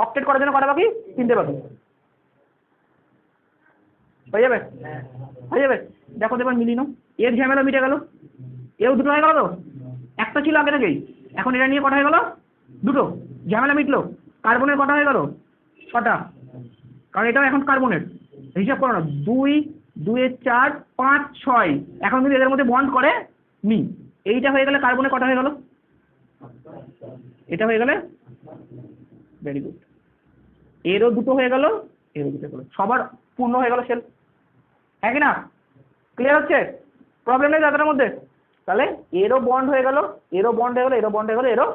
অক্টেট করার জন্য কটা বাকি, 3টে বাকি, হয়ে যাবে, হয়ে যাবে। দেখো এবার মিলিয়ে নাও, এর ঝামেলা মিটে গেল, এও 2টো হয়ে গেল তো, একটা ছিল আগে থেকেই, এখন এটা নিয়ে কটা হয়ে গেল, 2টো, ঝামেলা মিটলো। কার্বনের কটা হয়ে গেল, 6টা, কারণ এটাও এখন কার্বনের, হিসাব করো না, 2 2 এ 4 5 6, এখন যদি এদের মধ্যে বন্ড করে নি, এইটা হয়ে গেলে কার্বনের কটা হয়ে গেল, এটা হয়ে গেলে, ভেরি গুড, এরও 2টো হয়ে গেল, এরও 2টো হয়ে গেল, সবার পূর্ণ হয়ে গেল সেল, হ্যাঁ কি না, ক্লিয়ার হচ্ছে, প্রবলেম নেই দাদার মধ্যে। তাহলে এরও বন্ড হয়ে গেল, এরও বন্ড হয়ে গেল, এরও বন্ড হয়ে গেল, এরও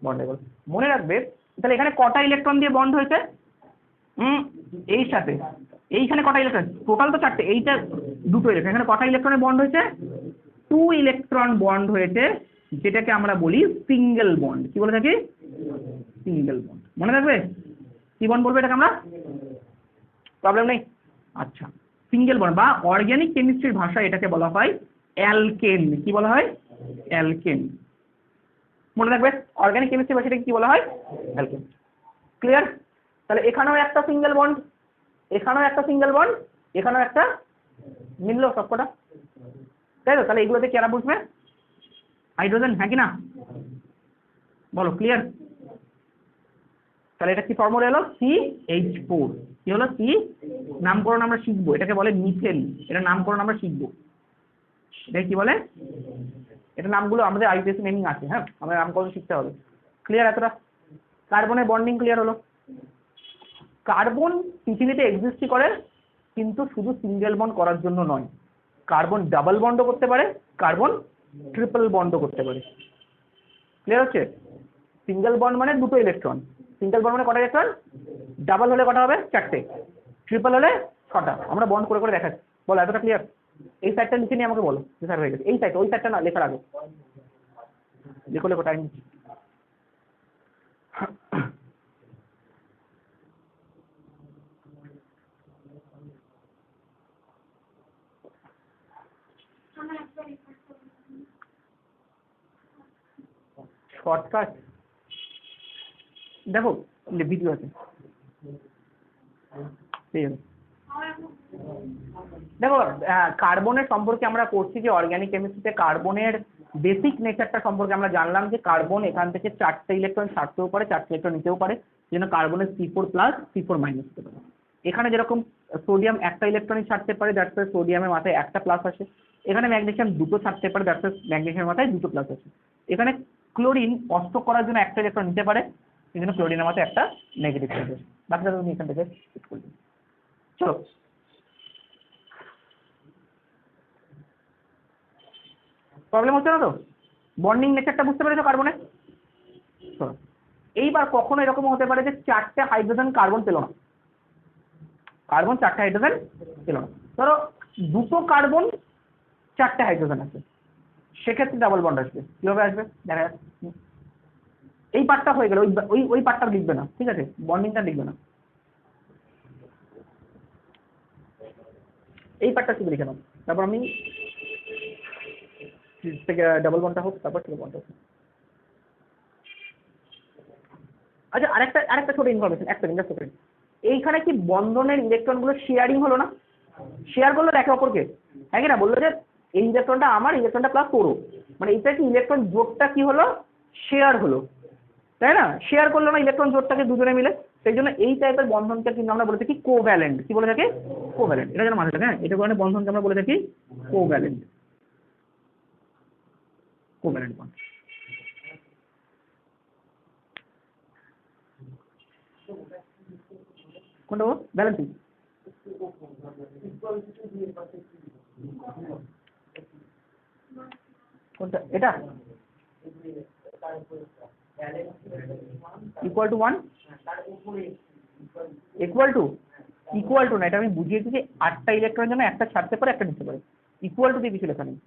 বন্ড হয়ে গেল। মনে রাখবে তাহলে এখানে কটা ইলেকট্রন দিয়ে বন্ড হয়েছে, এই সাথে এইখানে কটা ইলেকট্রন, টোটাল তো 4টে, এইটা 2টো ইলেকট্রন, এখানে কটা ইলেকট্রনের বন্ড হয়েছে, 2 ইলেকট্রন বন্ড হয়েছে, যেটাকে আমরা বলি সিঙ্গেল বন্ড। কি বলে থাকি, সিঙ্গেল বন্ড, মনে রাখবে কি বন্ড বলবে এটাকে আমরা, প্রবলেম নেই। আচ্ছা, সিঙ্গেল বন্ড বা অর্গানিক কেমিস্ট্রির ভাষায় এটাকে বলা হয় অ্যালকেন। কি বলা হয়, অ্যালকেন, মনে রাখবে অর্গানিক কেমিস্ট্রি ভাষায় এটাকে কি বলা হয়, অ্যালকেন। ক্লিয়ার? তাহলে এখানেও একটা সিঙ্গেল বন্ড, এখানেও একটা সিঙ্গেল বন্ড, এখানেও একটা, মিললো সবকটা, তাই তো? তাহলে এগুলোতে কারা বুঝবে, হাইড্রোজেন, হ্যাঁ কি না, বলো ক্লিয়ার? তাহলে এটা কি ফর্মুলা এলো, CH4, কি হলো, সি, নামকরণ আমরা শিখবো, এটাকে বলে মিথেন, এটা নামকরণ আমরা শিখবো, এটা কি বলে, এটা নামগুলো আমাদের আইপিএসসি নেমিং আছে, হ্যাঁ আমাদের নামকরণ শিখতে হবে। ক্লিয়ার এতটা? কার্বনের বন্ডিং ক্লিয়ার হলো। কার্বন পৃথিবীতে এক্সিস্ট করে, কিন্তু শুধু সিঙ্গেল বন্ড করার জন্য নয়, কার্বন ডাবল বন্ডও করতে পারে, কার্বন ট্রিপল বন্ডও করতে পারে। ক্লিয়ার হচ্ছে? সিঙ্গেল বন্ড মানে 2টো ইলেকট্রন, সিঙ্গেল বন্ড মানে কটা ইলেকট্রন, ডাবল হলে কটা হবে, 4টে, ট্রিপল হলে 6টা। আমরা বন্ড করে করে দেখাচ্ছি, বলো এতটা ক্লিয়ার? এই সাইডটা লিখে নিয়ে আমাকে বলো, স্যার হয়ে গেছে, এই সাইডটা, ওই সাইডটা না, লেখার আগে লেখো, লেখো, টাইম। শর্টকাট দেখো, ভিডিও আছে, ঠিক আছে। দেখো কার্বনের সম্পর্কে আমরা করছি যে অর্গানিক কেমিস্ট্রিতে কার্বনের বেসিক নেচারটা সম্পর্কে আমরা জানলাম যে কার্বন এখান থেকে 4টে ইলেকট্রন ছাড়তেও পারে, 4টে ইলেকট্রন নিতেও পারে, যেন কার্বনের C4+ C4- হতে পারে। এখানে যেরকম সোডিয়াম একটা ইলেকট্রনই ছাড়তে পারে, যার সাথে সোডিয়ামের মাথায় একটা প্লাস আসে, এখানে ম্যাগনেসিয়াম 2টো ছাড়তে পারে, যার সাথে ম্যাগনেসিয়ামের মাথায় 2টো প্লাস আসে। এখানে ক্লোরিন অস্ত করার জন্য একটা ইলেকট্রন নিতে পারে, এই জন্য ক্লোরিনের মাথায় একটা নেগেটিভ থাকে। বাকিটা তুমি এখান থেকে চলো। প্রবলেম হচ্ছে না তো? বন্ডিং নেচারটা বুঝতে পেরেছো কার্বনে? এইবার কখনো এরকম হতে পারে যে 4টে হাইড্রোজেন কার্বন পেল না, কার্বন 4টে হাইড্রোজেন পেল না, ধরো 2টো কার্বন 4টে হাইড্রোজেন আছে, সেক্ষেত্রে ডাবল বন্ড আসবে। কিভাবে আসবে দেখা যাক, এই পার্টটা হয়ে গেল, ওই ওই পার্টটা লিখবে না, ঠিক আছে, বন্ডিংটা লিখবে না, এই পার্টটা শুধু লিখে নাও, তারপর আমি থেকে ডাবল বন্ডটা হোক, তারপর ট্রিপল বন্ড হোক। আচ্ছা, আরেকটা ছোট ইনফরমেশন, একটা সেকেন্ড, এইখানে কি বন্ধনের ইলেকট্রনগুলো শেয়ারিং হলো না, শেয়ার করলো একে অপরকে, হ্যাঁ কি না, বললো যে এই ইলেকট্রনটা আমার, ইলেকট্রনটা প্লাস তোরও, মানে এইটা কি ইলেকট্রন জোটটা কি হলো, শেয়ার হলো, তাই না, শেয়ার করলো না ইলেকট্রন জোটটাকে দুজনে মিলে, সেই জন্য এই টাইপের বন্ধনকে কিন্তু আমরা বলে থাকি কোভ্যালেন্ট। কি বলে থাকি, কোভ্যালেন্ট, এটা যেন মাথায় থাকে, হ্যাঁ এটা কারণে বন্ধনকে আমরা বলে থাকি কোভ্যালেন্ট, কোভ্যালেন্ট বন্ড। কোনটা বল, ব্যালেন্সিং, কোনটা, এটা ইকুয়াল টু 1, ইকুয়াল টু না, এটা আমি বুঝিয়েছি যে 8টা ইলেকট্রন জন্য একটা ছাড়তে পারে, একটা নিতে পারে, ইকুয়াল টু দিয়ে কিছু লেখা নেই।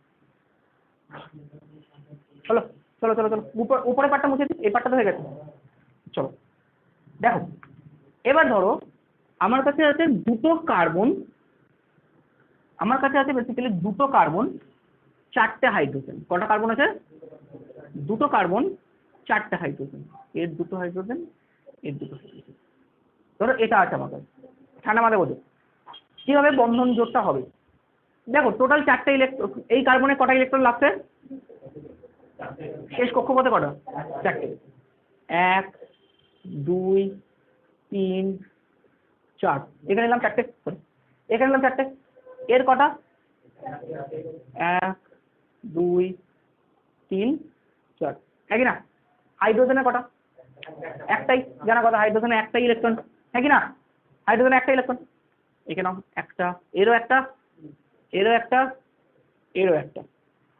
চলো চলো চলো চলো উপরে পার্টটা মুছে দিই, এই পার্টটা তো হয়ে গেছে। চলো দেখো, এবার ধরো আমার কাছে আছে দুটো কার্বন, আমার কাছে আছে বেসিক্যালি দুটো কার্বন, চারটে হাইড্রোজেন। কটা কার্বন আছে? দুটো কার্বন, চারটে হাইড্রোজেন, এর দুটো হাইড্রোজেন, এর দুটো হাইড্রোজেন। ধরো এটা আছে আমার কাছে, ঠান্ডা মাথায় বোঝো কিভাবে বন্ধন জোটটা হবে। দেখো টোটাল চারটে ইলেকট্রন, এই কার্বনে কটা ইলেকট্রন লাগছে? শেষ কক্ষপথে কটা? চারটে। 1 2 3 4, এখানে নিলাম চারটে, এখানে নিলাম চারটে। এর কটা? 1 2 3 4, হ্যাঁ কি না? হাইড্রোজেনের কটা? একটাই, জানা কথা, হাইড্রোজেনের একটাই ইলেকট্রন, হ্যাঁ কি না? হাইড্রোজেনের একটা ইলেকট্রন, এখানে একটা, এরও একটা, এরও একটা, এরও একটা।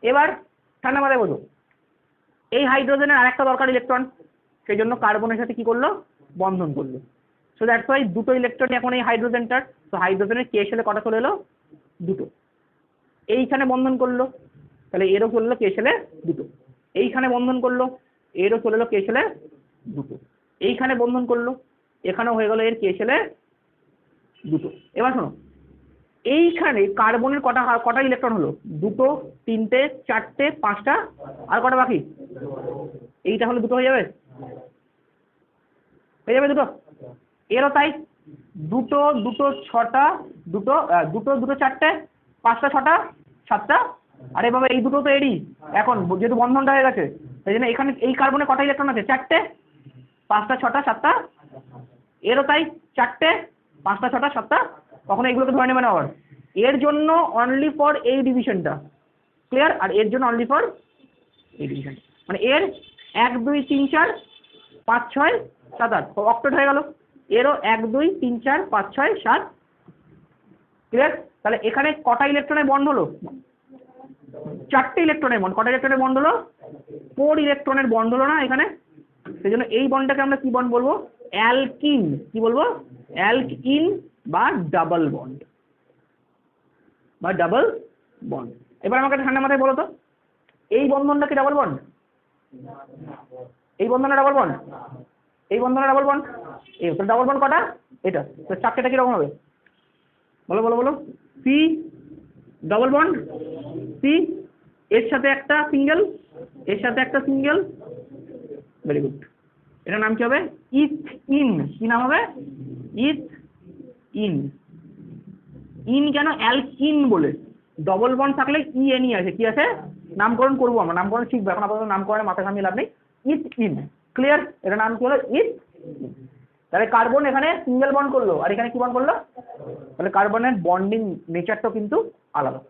এবার ঠান্ডা মাথায় বোঝো, এই হাইড্রোজেনের আর একটা দরকার ইলেকট্রন, সেই জন্য কার্বনের সাথে কি করলো? বন্ধন করলো। সো দ্যাটস ওয়াই দুটো ইলেকট্রন এখন এই হাইড্রোজেনটার। তো হাইড্রোজেনের কে শেলে কটা চলে এলো? দুটো। এইখানে বন্ধন করলো, তাহলে এরও চললো কে শেলে দুটো। এইখানে বন্ধন করলো, এরও চলে এলো কে শেলে দুটো। এইখানে বন্ধন করলো, এখানেও হয়ে গেল এর কে শেলে দুটো। এবার শোনো, এইখানে কার্বনের কটা কটা ইলেকট্রন হলো? দুটো, তিনটে, চারটে, পাঁচটা, আর কটা বাকি? এইটা হলে দুটো হয়ে যাবে, হয়ে যাবে দুটো। এরও তাই, দুটো দুটো ছটা, দুটো দুটো দুটো চারটে, পাঁচটা ছটা সাতটা, আর এভাবে এই দুটো তো এরই। এখন যেহেতু বন্ধনটা হয়ে গেছে, সেই জন্য এখানে এই কার্বনে কটা ইলেকট্রন আছে? চারটে, পাঁচটা ছটা সাতটা। এরও তাই, চারটে, পাঁচটা ছটা সাতটা। কখনো এগুলোকে ধরে নেবে না আবার, এর জন্য অনলি ফর এই ডিভিশনটা ক্লিয়ার, আর এর জন্য অনলি ফর এই ডিভিশন। মানে এর 1 2 3 4 5 6 7 8 অক্টেট হয়ে গেল। এরও 1 2 3 4 5 6 7 ক্লিয়ার। তাহলে এখানে কটা ইলেকট্রনের বন্ড হলো? চারটে ইলেকট্রনের বন্ড। কটা ইলেকট্রনের বন্ড হলো? 4 ইলেকট্রনের বন্ড হলো না এখানে। সেই জন্য এই বন্ডটাকে আমরা কি বন্ড বলবো? অ্যালকিন। কি বলবো? অ্যালকিন বা ডাবল বন্ড, বা ডাবল বন্ড। এবার আমাকে ঠান্ডা মাথায় বলো তো, এই বন্ধনটা কি ডাবল বন্ড? এই বন্ধনটা ডাবল বন্ড? এই বন্ধনটা ডাবল বন্ড? এই তো ডাবল বন্ড কটা? এটা। তো চারটেটা কিরকম হবে? বলো বলো বলো। সি ডাবল বন্ড, সি এর সাথে একটা সিঙ্গেল, এর সাথে একটা সিঙ্গেল। Very good. এটার নাম কি হবে? ইথ ইন। কি নাম হবে? ইথ ইন। ইন কেন? অ্যালকিন বলে। ডবল বন্ড থাকলে ই এনই আছে, কি আছে? নামকরণ করবো আমরা, নামকরণ শিখবো, এখন আপাতত নামকরণে মাথা ঘামিয়ে লাভ নেই। ইথ ইন, ক্লিয়ার? এটা নাম কি হলো? ইথ। তাহলে কার্বন এখানে সিঙ্গেল বন্ড করলো, আর এখানে কি বন্ড করলো? তাহলে কার্বনের বন্ডিং নেচারটাও কিন্তু আলাদা,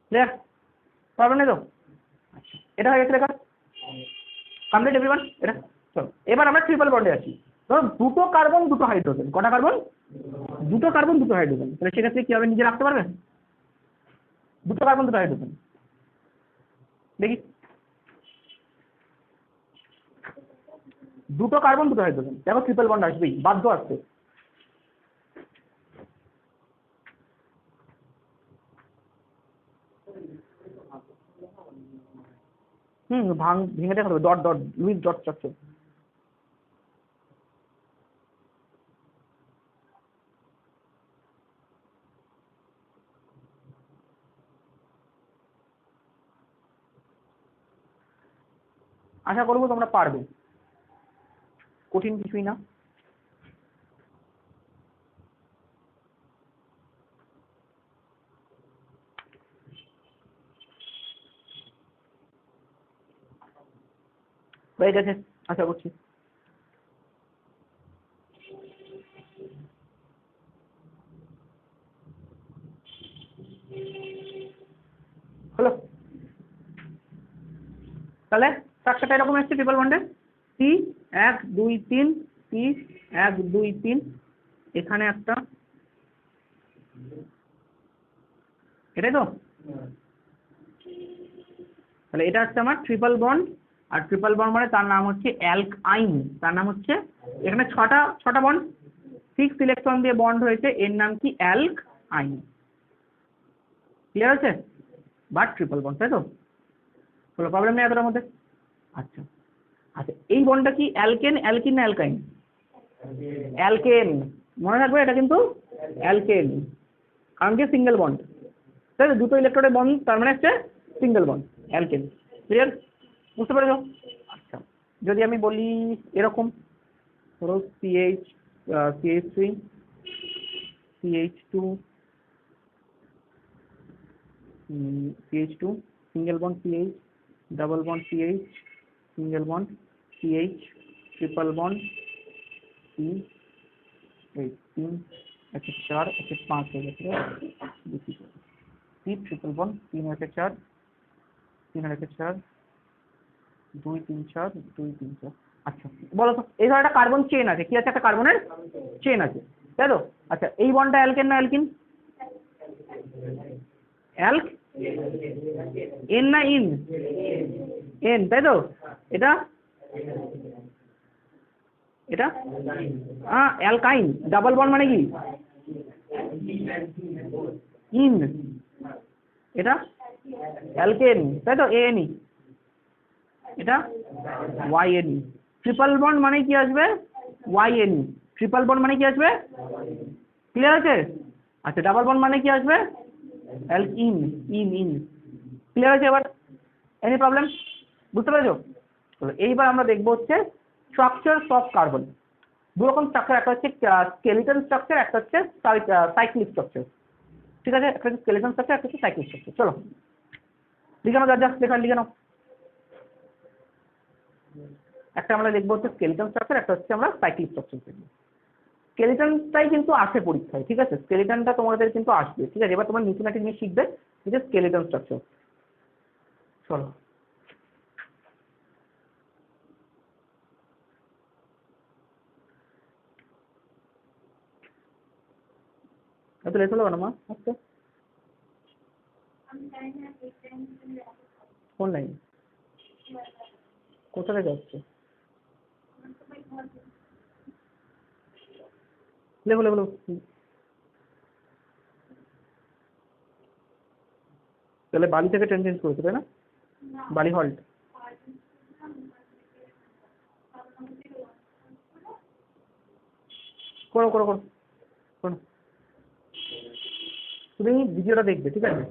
ক্লিয়ার? প্রবলেম নেই তো? আচ্ছা, এটা হয়ে গেছে লেখা কমপ্লিট এভরিওয়ান। এটা চলো, এবার আমরা ট্রিপল বন্ডে আছি। ধরো দুটো কার্বন দুটো হাইড্রোজেন। কটা কার্বন? দুটো কার্বন দুটো হাইড্রোজেন। তাহলে সেক্ষেত্রে কি হবে? নিজে রাখতে পারবে? দুটো কার্বন দুটো হাইড্রোজেন, দেখি। দুটো কার্বন দুটো হাইড্রোজেন, দেখো ট্রিপল বন্ড আসবেই, বাধ্য আসবে। ভেঙে দেখা হবে, dot dot Lewis dot structure. আশা করবো তোমরা পারবে, কঠিন কিছুই না। হয়ে গেছে আশা করছি। হলো? তাহলে স্ট্রাকচারটা এরকম এসছে ট্রিপল বন্ডে। সি 1 2 3, সি 1 2 3, এখানে একটা, এটাই তো? তাহলে এটা হচ্ছে আমার ট্রিপল বন্ড। আর ট্রিপল বন্ড মানে তার নাম হচ্ছে অ্যালকাইন। তার নাম হচ্ছে, এখানে ছটা বন্ড, 6 ইলেকট্রন দিয়ে বন্ড হয়েছে, এর নাম কি? অ্যালকাইন। ক্লিয়ার আছে? বা ট্রিপল বন্ড, তাই তো? কোনো প্রবলেম নেই এতটার মধ্যে? আচ্ছা আচ্ছা, এই বন্ডটা কি অ্যালকেন, অ্যালকিন না অ্যালকাইন? অ্যালকেন, মনে রাখবে এটা কিন্তু অ্যালকেন, কারণ কি সিঙ্গেল বন্ড, তাই তো, দুটো ইলেকট্রনের বন্ড, তার মানে হচ্ছে সিঙ্গেল বন্ড, অ্যালকেন। ক্লিয়ার? বুঝতে পেরেছো? আচ্ছা, যদি আমি বলি এরকম, ধরো CH, CH3, CH2, CH2, single bond CH, double bond CH, single bond CH, triple bond C, এই 3, একে 4, একে 5 হয়ে গেছে, C ট্রিপল বন্ড 3 একে 4, 3 একে 4, 2 3 4, 2 3 4। আচ্ছা বলো তো, এই ধর একটা কার্বন চেন আছে, কি আছে, একটা কার্বনের চেন আছে, তাই তো? আচ্ছা, এই বন্ডটা অ্যালকেন না অ্যালকিন? অ্যালক, এন না ইন? এন, তাই তো? এটা এটা অ্যালকাইন, ডাবল বন্ড মানে কি? ইন, এটা অ্যালকেন, তাই তো, এএনই, এটা ওয়াইএনই। ট্রিপল বন্ড মানে কি আসবে? ওয়াইএনই। ট্রিপল বন্ড মানে কি আসবে? ক্লিয়ার আছে? আচ্ছা, ডাবল বন্ড মানে কি আসবে? Alkyne, in in. ক্লিয়ার আছে এবার? Any problem? বুঝতে পেরেছো? চলো এইবার আমরা দেখবো হচ্ছে স্ট্রাকচার অফ কার্বন। দু রকম স্ট্রাকচার, একটা হচ্ছে স্কেলিটন স্ট্রাকচার, একটা হচ্ছে সাইক্লিক স্ট্রাকচার। ঠিক আছে, একটা হচ্ছে স্কেলিটন স্ট্রাকচার, একটা হচ্ছে সাইক্লিক স্ট্রাকচার। চলো লিখে নাও, যা লেখা লিখে নাও। একটা আমরা লিখবো হচ্ছে স্কেলিটন স্ট্রাকচার, একটা হচ্ছে আমরা সাইক্লিক স্ট্রাকচার লিখবো। স্কেলিটনটাই কিন্তু আসে পরীক্ষায়, ঠিক আছে, স্কেলিটনটা তোমাদের কিন্তু আসবে, ঠিক আছে। এবার তোমার নিচে জিনিস শিখবে, ঠিক আছে, স্কেলিটন স্ট্রাকচার। চলো এত লেট হলো কেন মা? আচ্ছা, কোন লাইন, কোথা থেকে আসছে? লেখো লেখো লেখো। তাহলে বালি থেকে ট্রেন চেঞ্জ করেছে, তাই না? বালি হল্ট। করো করো করো করো। তুমি ভিডিওটা দেখবে, ঠিক আছে,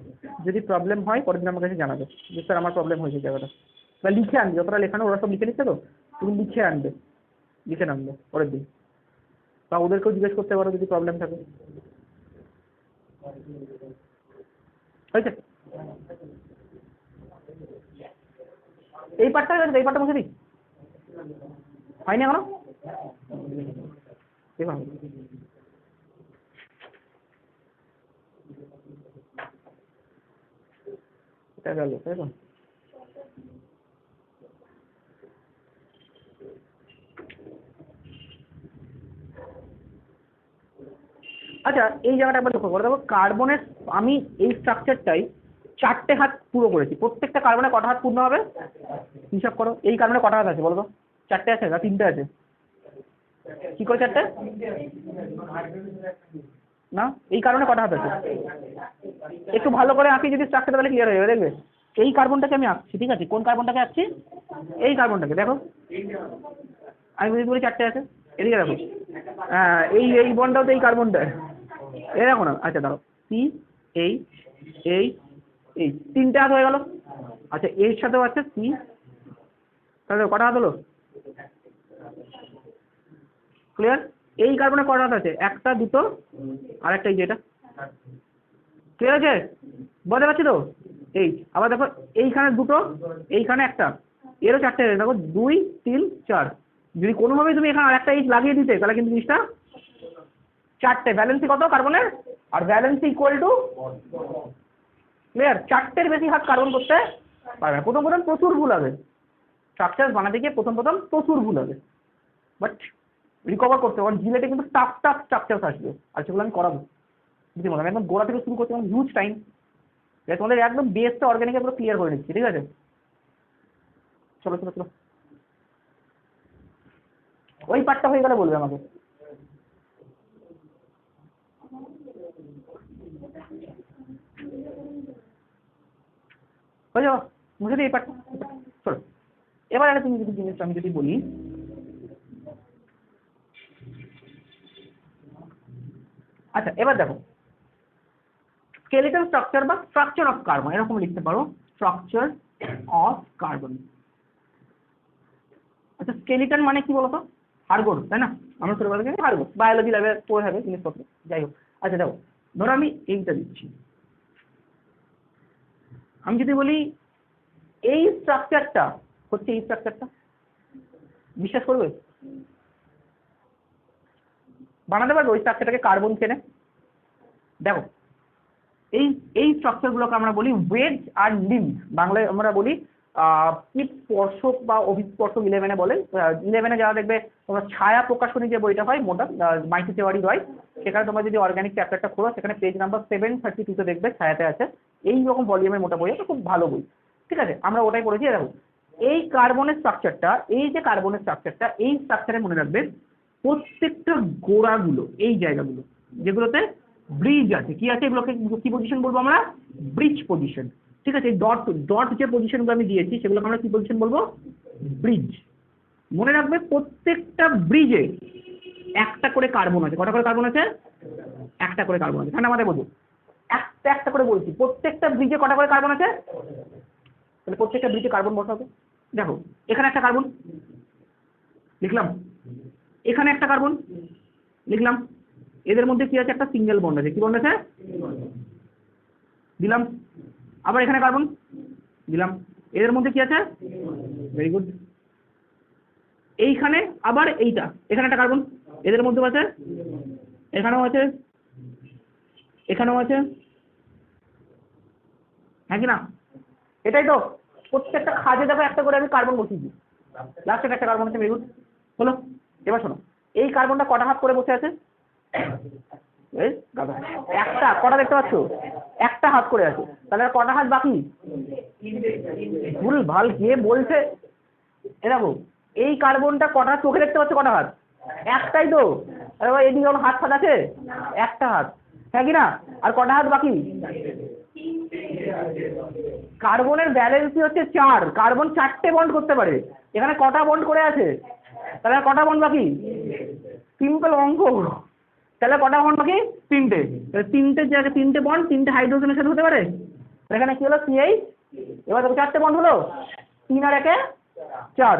যদি প্রবলেম হয় পরের দিন আমার কাছে জানাবে যে স্যার আমার প্রবলেম হয়েছে জায়গাটা, বা লিখে আনবে, যতটা লেখানো ওরা সব লিখে নিচ্ছে তো, তুমি লিখে আনবে, লিখে আনবে পরের দিন, বা ওদেরকেও জিজ্ঞেস করতে পারো যদি প্রবলেম থাকে। হয়েছে? এই পার্টটা, এই পার্টটা মুছে দিই, হয়নি এখনো? দেখুন, এটা গেল, তাই তো? আচ্ছা, এই জায়গাটা একবার লক্ষ্য করো, দেখো কার্বনের, আমি এই স্ট্রাকচারটাই 4টে হাত পুরো করেছি, প্রত্যেকটা কার্বনে কটা হাত পূর্ণ হবে হিসাব করো। এই কার্বনে কটা হাত আছে বলো তো? 4টে আছে না 3টে আছে? কি করে 4টে? না, এই কার্বনে কটা হাত আছে? একটু ভালো করে আঁকি যদি স্ট্রাকচারটা, তাহলে ক্লিয়ার হয়ে যাবে, দেখবে। এই কার্বনটাকে আমি আঁকছি, ঠিক আছে, কোন কার্বনটাকে আঁকছি? এই কার্বনটাকে দেখো, আমি যদি বলি 4টে আছে, এদিকে দেখো, হ্যাঁ, এই এই বন্ডটাও তো এই কার্বনটা, এ দেখো না। আচ্ছা দাঁড়াও, সি, এইচ, এইচ, এইচ, 3টে হাত হয়ে গেল। আচ্ছা, এর সাথেও আছে সি, তাহলে কটা হাত হলো? ক্লিয়ার? এই কার্বনে কটা হাত আছে? একটা, দুটো, আর একটা, এই যেটা। ক্লিয়ার আছে? বুঝতে পারছি তো? এই আবার দেখো, এইখানে দুটো, এইখানে একটা, এরও 4টে, দেখো 2 3 4। যদি কোনোভাবেই তুমি এখানে আরেকটা এইচ লাগিয়ে দিতে, তাহলে কিন্তু জিনিসটা 4টে, ভ্যালেন্সি কত কার্বনের? আর ভ্যালেন্সি ইকুয়াল টু, ক্লিয়ার? 4টের বেশি হাত কার্বন করতে পারবে না। প্রথম প্রথম প্রচুর ভুল হবে, স্ট্রাকচার বানাতে গিয়ে প্রথম প্রথম প্রচুর ভুল হবে, বাট রিকভার করতে হবে। জিলেটে কিন্তু টাফ টাফ স্ট্রাকচার আসবে, আর সেগুলো আমি করাবো। বুঝতে পারলাম, একদম গোড়া থেকে শুরু করতে আমার হিউজ টাইম, তোমাদের একদম বেসটা অর্গানিকে পুরো ক্লিয়ার করে নিচ্ছি, ঠিক আছে? চলো চলো চলো, ওই পার্টটা হয়ে গেলে বলবে আমাকে। হয়ে যাও। বুঝলি এই পার্ট? চলো এবার একটা তুমি যদি জিনিস আমি যদি বলি, আচ্ছা এবার দেখো স্কেলিটাল স্ট্রাকচার বা স্ট্রাকচার অফ কার্বন এরকম লিখতে পারো, স্ট্রাকচার অফ কার্বন। আচ্ছা স্কেলিটন মানে কি বলতো? হাড়গোড়, তাই না? আমরা ছোটবেলা থেকে হাড়গোড় বায়োলজি ল্যাবে পড়ে থাকবে জিনিসপত্র, যাই হোক। আচ্ছা দেখো ধরো আমি এইটা দিচ্ছি, আমি যদি বলি এই স্ট্রাকচারটা হচ্ছে এই স্ট্রাকচারটা, বিশ্বাস করবে? বানাতে পারবে ওই স্ট্রাকচারটাকে কার্বন চেনে? দেখো এই এই স্ট্রাকচারগুলোকে আমরা বলি ওয়েজ আর লিম্ব, বাংলায় আমরা বলি স্পর্শক বা অভিস্পর্শক 11-এ বলে। 11-এ যারা দেখবে তোমরা ছায়া প্রকাশনী যে বইটা হয় মোটা মাইটি তেওয়ারি হয়, সেখানে তোমরা যদি অর্গানিক চ্যাপ্টারটা খোলো সেখানে পেজ নাম্বার 732-তে দেখবে ছায়াতে আছে, এই রকম ভলিউমের মোটা বই, এটা খুব ভালো বই, ঠিক আছে? আমরা ওটাই পড়েছি। দেখো এই কার্বনের স্ট্রাকচারটা, এই যে কার্বনের স্ট্রাকচারটা, এই স্ট্রাকচারে মনে রাখবে প্রত্যেকটা গোড়াগুলো এই জায়গাগুলো যেগুলোতে ব্রিজ আছে, কি আছে এগুলোকে কি পজিশন বলবো আমরা? ব্রিজ পজিশন, ঠিক আছে? এই ডট ডট যে পজিশনগুলো আমি দিয়েছি সেগুলোকে আমরা কি পজিশন বলবো? ব্রিজ। মনে রাখবে প্রত্যেকটা ব্রিজে একটা করে কার্বন আছে। কটা করে কার্বন আছে? একটা করে কার্বন আছে। ঠান্ডা মাথায় বলবো, একটা একটা করে বলছি, প্রত্যেকটা ব্রিজে কটা করে কার্বন আছে? তাহলে প্রত্যেকটা ব্রিজে কার্বন বসাবে। দেখো এখানে একটা কার্বন লিখলাম, এখানে একটা কার্বন লিখলাম, এদের মধ্যে কি আছে? একটা সিঙ্গেল বন্ড আছে। কি বন্ড আছে? দিলাম। আবার এখানে কার্বন দিলাম, এদের মধ্যে কি আছে? Very good. এইখানে আবার এইটা, এখানে একটা কার্বন, এদের মধ্যে আছে, এখানেও আছে, এখানেও আছে, হ্যাঁ কি না? এটাই তো, প্রত্যেকটা খাজে দেখো একটা করে আমি কার্বন বসিয়েছি, লাস্টে একটা কার্বন আছে। ভেরি গুড হলো। এবার শোনো এই কার্বনটা কটা হাত করে বসে আছে? একটা। কটা দেখতে পাচ্ছ? একটা হাত করে আছে, তাহলে কটা হাত বাকি? ভুল ভাল কে বলছে? এরকম এই কার্বনটা কটা চোখে দেখতে পাচ্ছ? কটা হাত? একটাই তো। আরে এদিকে কোনো হাত ফাত আছে? একটা হাত, হ্যাঁ কি না? আর কটা হাত বাকি? কার্বনের ব্যালেন্সই হচ্ছে 4, কার্বন 4টে বন্ড করতে পারে, এখানে কটা বন্ড করে আছে? তাহলে কটা বন্ড বাকি? সিম্পল অঙ্ক। তাহলে কটা বন্ড বাকি? 3টে। তিনটে জায়গায় 3টে বন্ড 3টে হাইড্রোজেনের সাথে হতে পারে। এখানে কি হলো? CH। এবার দেখো 4টে বন্ড হলো, 3 আর 1 4।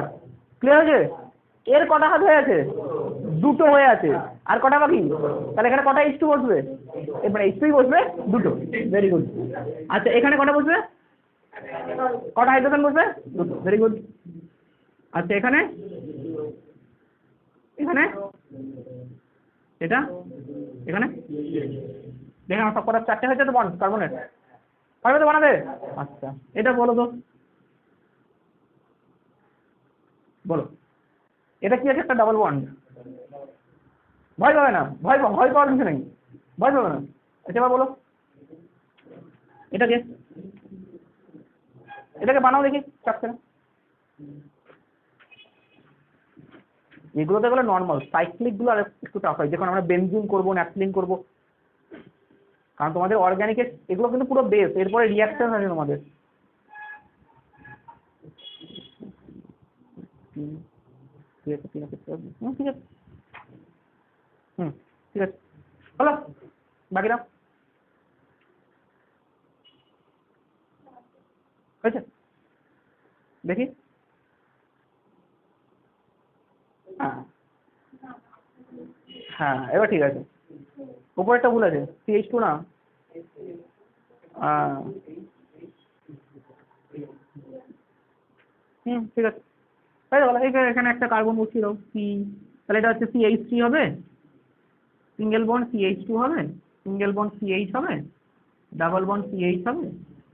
ক্লিয়ার হয়েছে? এর কটা হাত হয়ে আছে? 2টো হয়ে আছে, আর কটা বাকি? তাহলে এখানে কটা H2 বসবে? এবারে H2 বসবে 2টো। Very good. আচ্ছা এখানে কটা বসবে? কটা হাইড্রোজেন বসবে? 2টো। Very good. আচ্ছা এখানে, এখানে, এটা, এখানে, দেখে আমার সব কটা 4টে হয়েছে তো বন্ড কার্বনের, পারবে তো বানাবে? আচ্ছা এটা বলো তো, বলো এটা কি আছে? একটা ডাবল বন্ড। ভয় পাবে না, ভয় পাওয়ার কিছু নেই, ভয় পাবে না। আচ্ছা এবার বলো এটাকে, এটাকে বানাও দেখি স্ট্রাকচারে। এগুলোতে গেলে নর্মাল, সাইক্লিক গুলো আর একটু টাফ হয়, যখন আমরা বেনজিন করবো, ন্যাপথলিন করবো, কারণ তোমাদের অর্গানিকের এগুলো কিন্তু পুরো বেস, এরপরে রিয়াকশন আছে তোমাদের। ঠিক আছে ঠিক আছে ঠিক আছে, ঠিক আছে হলো, বাকিটা হয়েছে দেখি। হ্যাঁ হ্যাঁ এবার ঠিক আছে, উপরেরটা ভুল আছে, CH2 না। ঠিক আছে তাই তো বলো। এখানে একটা কার্বন বসিয়ে দাও C, তাহলে এটা হচ্ছে CH3 হবে, সিঙ্গেল বন্ড CH2 হবে, সিঙ্গেল বন্ড CH হবে, ডাবল বন্ড CH হবে,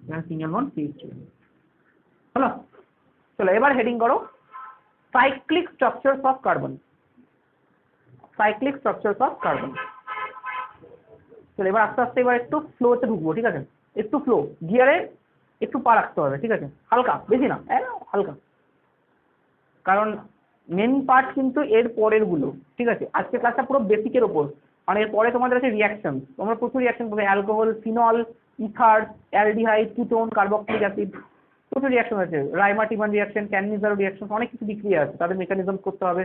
এখানে সিঙ্গেল বন্ড CH2 হবে। হলো। চলো এবার হেডিং করো cyclic structures of carbon. Cyclic structures of carbon. চলো এবার আস্তে আস্তে এবার একটু ফ্লোতে ঢুকবো, ঠিক আছে? একটু ফ্লো গিয়ারে একটু পা রাখতে হবে, ঠিক আছে? হালকা, বেশি না, হালকা, কারণ মেন পার্ট কিন্তু এর পরের গুলো, ঠিক আছে? আজকে ক্লাসটা পুরো বেসিকের ওপর, মানে এর পরে তোমাদের আছে রিয়াকশন, তোমরা প্রচুর রিয়াকশন পাবে, alcohol, phenol, ether, aldehyde, ketone, carboxylic acid, প্রচুর রিয়াকশন আছে, রাইমা টিমান রিয়াকশন, ক্যাননিজারো রিয়াকশন, অনেক কিছু বিক্রিয়া আছে, তাদের মেকানিজম করতে হবে,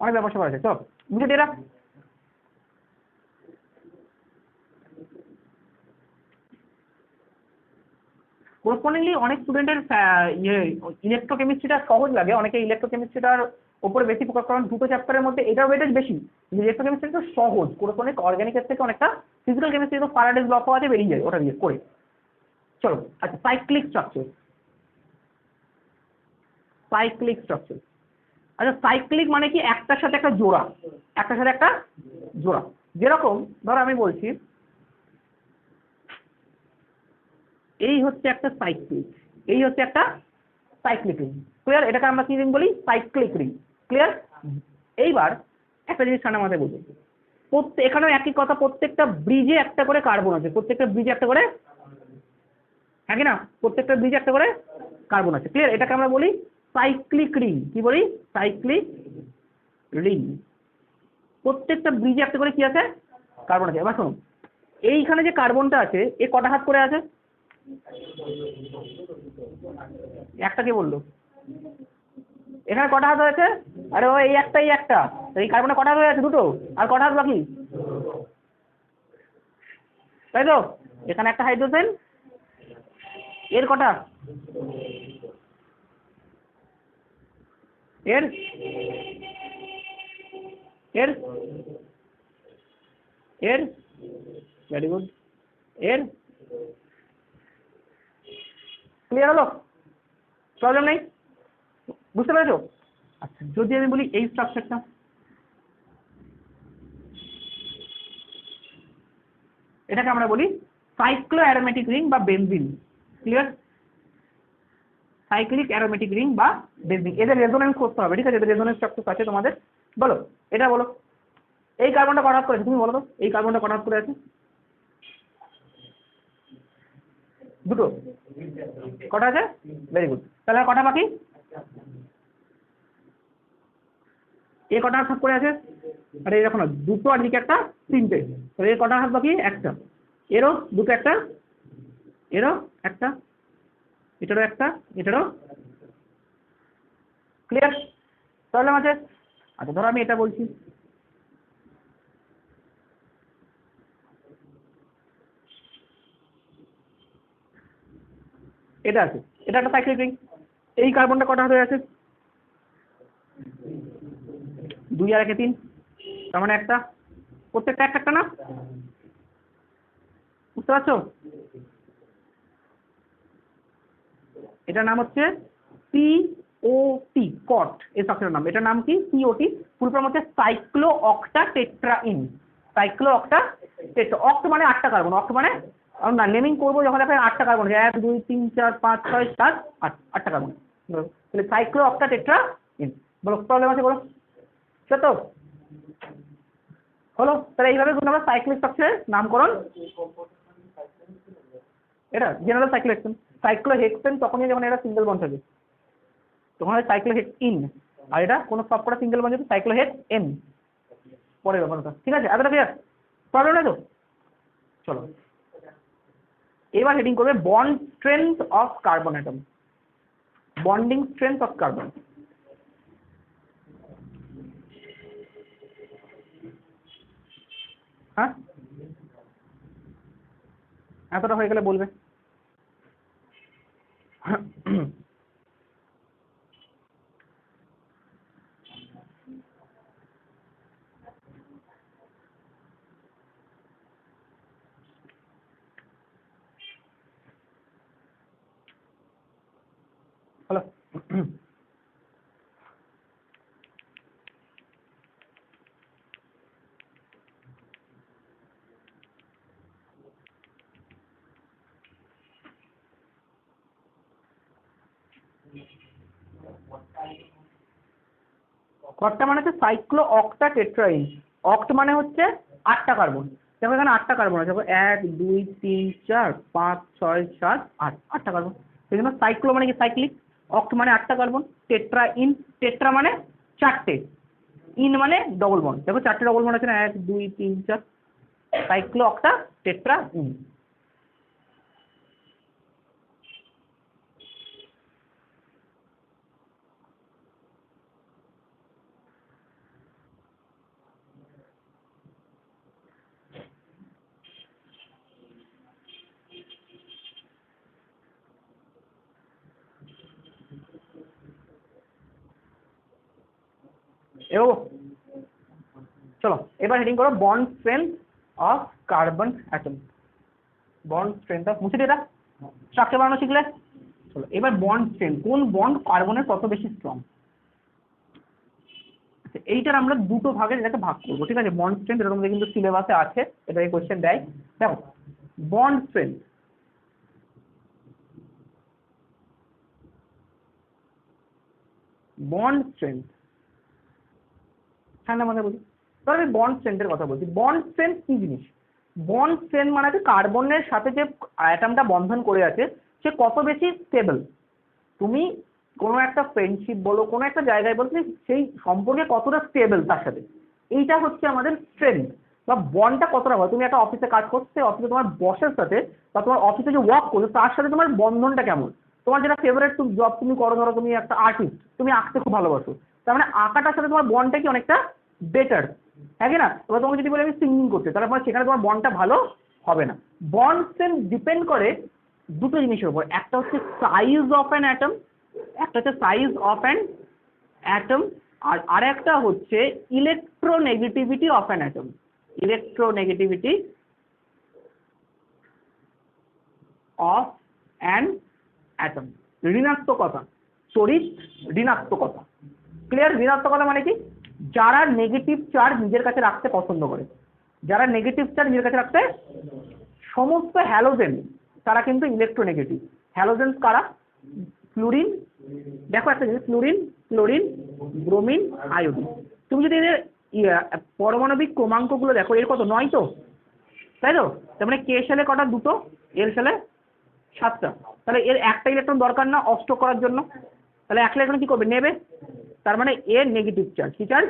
অনেক ব্যাপার স্যাপার আছে। চল বুঝে এরা করসপন্ডিংলি অনেক স্টুডেন্টের ইলেকট্রোকেমিস্ট্রিটা সহজ লাগে, অনেকে ইলেকট্রোকেমিস্ট্রিটার উপরে বেশি ফোকাস করেন, দুটো চ্যাপ্টারের মধ্যে এটার ওয়েটেজ বেশি, ইলেকট্রোকেমিস্ট্রি তো সহজ, করসপন্ডিং অর্গানিকের থেকে অনেকটা, ফিজিক্যাল কেমিস্ট্রি তো ফারাডেজ ল পাওয়া যায়, বেরিয়ে যায় ওটা দিয়ে করে। চলো আচ্ছা, সাইক্লিক স্ট্রাকচার, সাইক্লিক স্ট্রাকচার। আচ্ছা সাইক্লিক মানে কি? একটার সাথে একটা জোড়া, একটার সাথে একটা জোড়া। যেরকম ধরো আমি বলছি এই হচ্ছে একটা সাইক্লিক, এই হচ্ছে একটা সাইক্লিক রিং, ক্লিয়ার? এটাকে আমরা কি রিং বলি? Cyclic ring, clear? এইবার একটা জিনিস ঠান্ডা মাথায় বলবো, এখানেও একই কথা, প্রত্যেকটা ব্রিজে একটা করে কার্বন আছে, প্রত্যেকটা ব্রিজে একটা করে, হ্যাঁ কি না? প্রত্যেকটা ব্রিজে একটা করে কার্বন আছে, ক্লিয়ার? এটাকে আমরা বলি সাইক্লিক রিং। কি বলি? Cyclic ring. প্রত্যেকটা ব্রিজে একটা করে কি আছে? কার্বন আছে। এবার শোনো, এইখানে যে কার্বনটা আছে এ কটা হাত করে আছে? একটা, কে বললো? এখানে কটা হাত হয়েছে? আরে ও এই একটা, এই একটা, এই কার্বনে কটা হাত হয়ে আছে? দুটো। আর কটা হাত বাকি? তাই তো? এখানে একটা হাইড্রোজেন, এর কটা? এর এর এর ভেরি গুড, এর ক্লিয়ার হলো? প্রবলেম নেই, বুঝতে পেরেছো? আচ্ছা যদি আমি বলি এই স্ট্রাকচারটা, এটাকে আমরা বলি সাইক্লো অ্যারোমেটিক রিং বা benzene, clear? Cyclic aromatic ring বা বেনজিন, এদের রেজোনেন্স করতে হবে, ঠিক আছে? এদের রেজোনেন্স স্ট্রাকচার আছে তোমাদের, বলো এটা বলো। এই কার্বনটা কটা হাত করেছে তুমি বলো তো? এই কার্বনটা কটা হাত করে আছে? দুটো। কটা আছে? Very good. তাহলে আর কটা বাকি? এ কটা হাত করে আছে? আরে এই দেখো না, দুটো আর দিকে একটা, তিনটে। তাহলে এর কটা হাত বাকি? একটা। এরও দুটো, একটা, এরও একটা, এটারও একটা, এটারও, ক্লিয়ার? প্রবলেম আছে? আচ্ছা ধরো আমি এটা বলছি, এটা আছে, এটা একটা সাইক্লিক রিং। এই কার্বনটা কটা হাত হয়ে আছে? দুই আর একে তিন, তার মানে একটা, প্রত্যেকটা একটা একটা না? বুঝতে পারছো? এটার নাম হচ্ছে সিওটি, কট, এই স্ট্রাকচারের নাম। এটার নাম কি? সিওটি, ফুল ফর্ম হচ্ছে cyclooctatetraene. Cyclo octa tetra, oct মানে আটটা কার্বন, অক্ট মানে না নেমিং করবো যখন দেখেন আটটা কার্বন, 1 2 3 4 5 6 7 8, আটটা কার্বন, তাহলে সাইক্লো অক্টা টেট্রাইন। বলো প্রবলেম আছে বলো? সে তো হলো। তাহলে এইভাবে কিন্তু আমরা সাইক্লিক স্ট্রাকচারের নামকরণ, এটা জেনারেল সাইক্লোহেক্সেন। সাইক্লোহেক্সেন তখনই যখন এটা সিঙ্গেল বন্ড থাকে, তখন হয় সাইক্লোহেক্সিন, আর এটা কোনো সবকটা সিঙ্গেল বন্ড যদি সাইক্লোহেক্সেন, পরের ব্যাপারটা, ঠিক আছে? এতটা ক্লিয়ার? প্রবলেম নেই তো? চলো এবার হেডিং করবে bond strength of carbon atom, bonding strength of carbon. হ্যাঁ এতটা হয়ে গেলে বলবে। হলো? কটটা মানে হচ্ছে সাইক্লো অক্টা টেট্রাইন, অক্ট মানে হচ্ছে আটটা কার্বন। দেখো এখানে আটটা কার্বন আছে, দেখো 1 2 3 4 5 6 7 8, আটটা কার্বন। সেই জন্য সাইক্লো মানে কি সাইক্লিক, অক্ট মানে আটটা কার্বন, টেট্রা ইন, টেট্রা মানে চারটে, ইন মানে ডবল বন্ড। দেখো চারটে ডবল বন্ড আছে না, 1 2 3 4, সাইক্লো অক্টা টেট্রা ইন। এগোবো, চলো এবার হেডিং করো bond strength of carbon atom. Bond strength of, মুছে এটা স্ট্রাকচার বানানো শিখলে। চলো এবার বন্ড স্ট্রেংথ, কোন বন্ড কার্বনের কত বেশি স্ট্রং, এইটার আমরা দুটো ভাগে এটাকে ভাগ করবো, ঠিক আছে। বন্ড স্ট্রেংথ এরকম কিন্তু সিলেবাসে আছে, এটা এই কোশ্চেন দেয়। দেখো বন্ড স্ট্রেংথ, বন্ড স্ট্রেংথ ঠান্ডা মাথায় বলি। ধর আমি বন্ড স্ট্রেংথের কথা বলছি। বন্ড স্ট্রেংথ কি জিনিস? বন্ড স্ট্রেংথ মানে হচ্ছে কার্বনের সাথে যে অ্যাটমটা বন্ধন করে আছে সে কত বেশি স্টেবল। তুমি কোনো একটা ফ্রেন্ডশিপ বলো, কোনো একটা জায়গায় বলতে সেই সম্পর্কে কতটা স্টেবল তার সাথে, এইটা হচ্ছে আমাদের স্ট্রেংথ। বা বন্ডটা কতটা হয়, তুমি একটা অফিসে কাজ করছো, অফিসে তোমার বসের সাথে বা তোমার অফিসে যে ওয়ার্ক করছো তার সাথে তোমার বন্ধনটা কেমন। তোমার যেটা ফেভারিট জব তুমি করো, ধরো তুমি একটা আর্টিস্ট, তুমি আঁকতে খুব ভালোবাসো, তার মানে আঁকাটার সাথে তোমার বন্ডটা কি অনেকটা বেটার, হ্যাঁ কি না? এবার তোমাকে যদি বলে আমি সিঙ্গিং করতে, তাহলে সেখানে তোমার বন্ডটা ভালো হবে না। বন্ড স্ট্রেংথ ডিপেন্ড করে দুটো জিনিসের উপর, একটা হচ্ছে সাইজ অফ অ্যান অ্যাটম, একটা হচ্ছে সাইজ অফ অ্যান অ্যাটম, আর আরেকটা হচ্ছে electronegativity of an atom. Electronegativity of an atom, ঋণাত্মকতা, তড়িৎ ঋণাত্মকতা। ক্লিয়ার? ঋণাত্মকতা মানে কি? যারা নেগেটিভ চার্জ নিজের কাছে রাখতে পছন্দ করে, যারা নেগেটিভ চার্জ নিজের কাছে রাখতে, সমস্ত হ্যালোজেন তারা কিন্তু ইলেকট্রোনেগেটিভ। হ্যালোজেন কারা? ফ্লুরিন, দেখো একটা জিনিস, ফ্লুরিন, ক্লোরিন, ব্রোমিন, আয়োডিন। তুমি যদি এদের পারমাণবিক ক্রমাঙ্কগুলো দেখো, এর কত 9 তো, তাই তো? তার মানে কে সালে কটা? 2টো। এল সালে 7টা। তাহলে এর একটা ইলেকট্রন দরকার না অস্ট্রোক করার জন্য, তাহলে এক ইলেকট্রন কি করবে? নেবে। তার মানে এর নেগেটিভ চার্জ, কি চার্জ?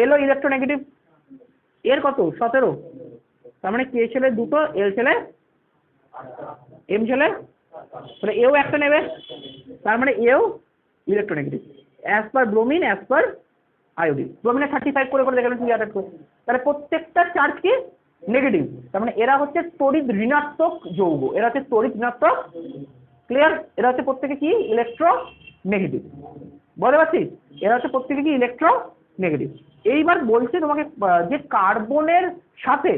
LO electronegative. এর কত? 17। তার মানে কে ছেলে 2টো, এল ছেলে, এম ছেলে, তাহলে এও একটা নেবে, তার মানে এও electronegative as per bromine, as per iodine. ব্রোমিনে 35 করে করে দেখবেন 3 করে, তাহলে প্রত্যেকটা চার্জ কি? নেগেটিভ। তার মানে এরা হচ্ছে তড়িৎ ঋণাত্মক যৌগ, এরা হচ্ছে তড়িৎ ঋণাত্মক। ক্লিয়ার? এরা হচ্ছে প্রত্যেকে কি? Electro negative. বুঝতে পারছি? এরা হচ্ছে প্রত্যেকে কি? Electro negative. এইবার বলছে তোমাকে যে কার্বনের সাথে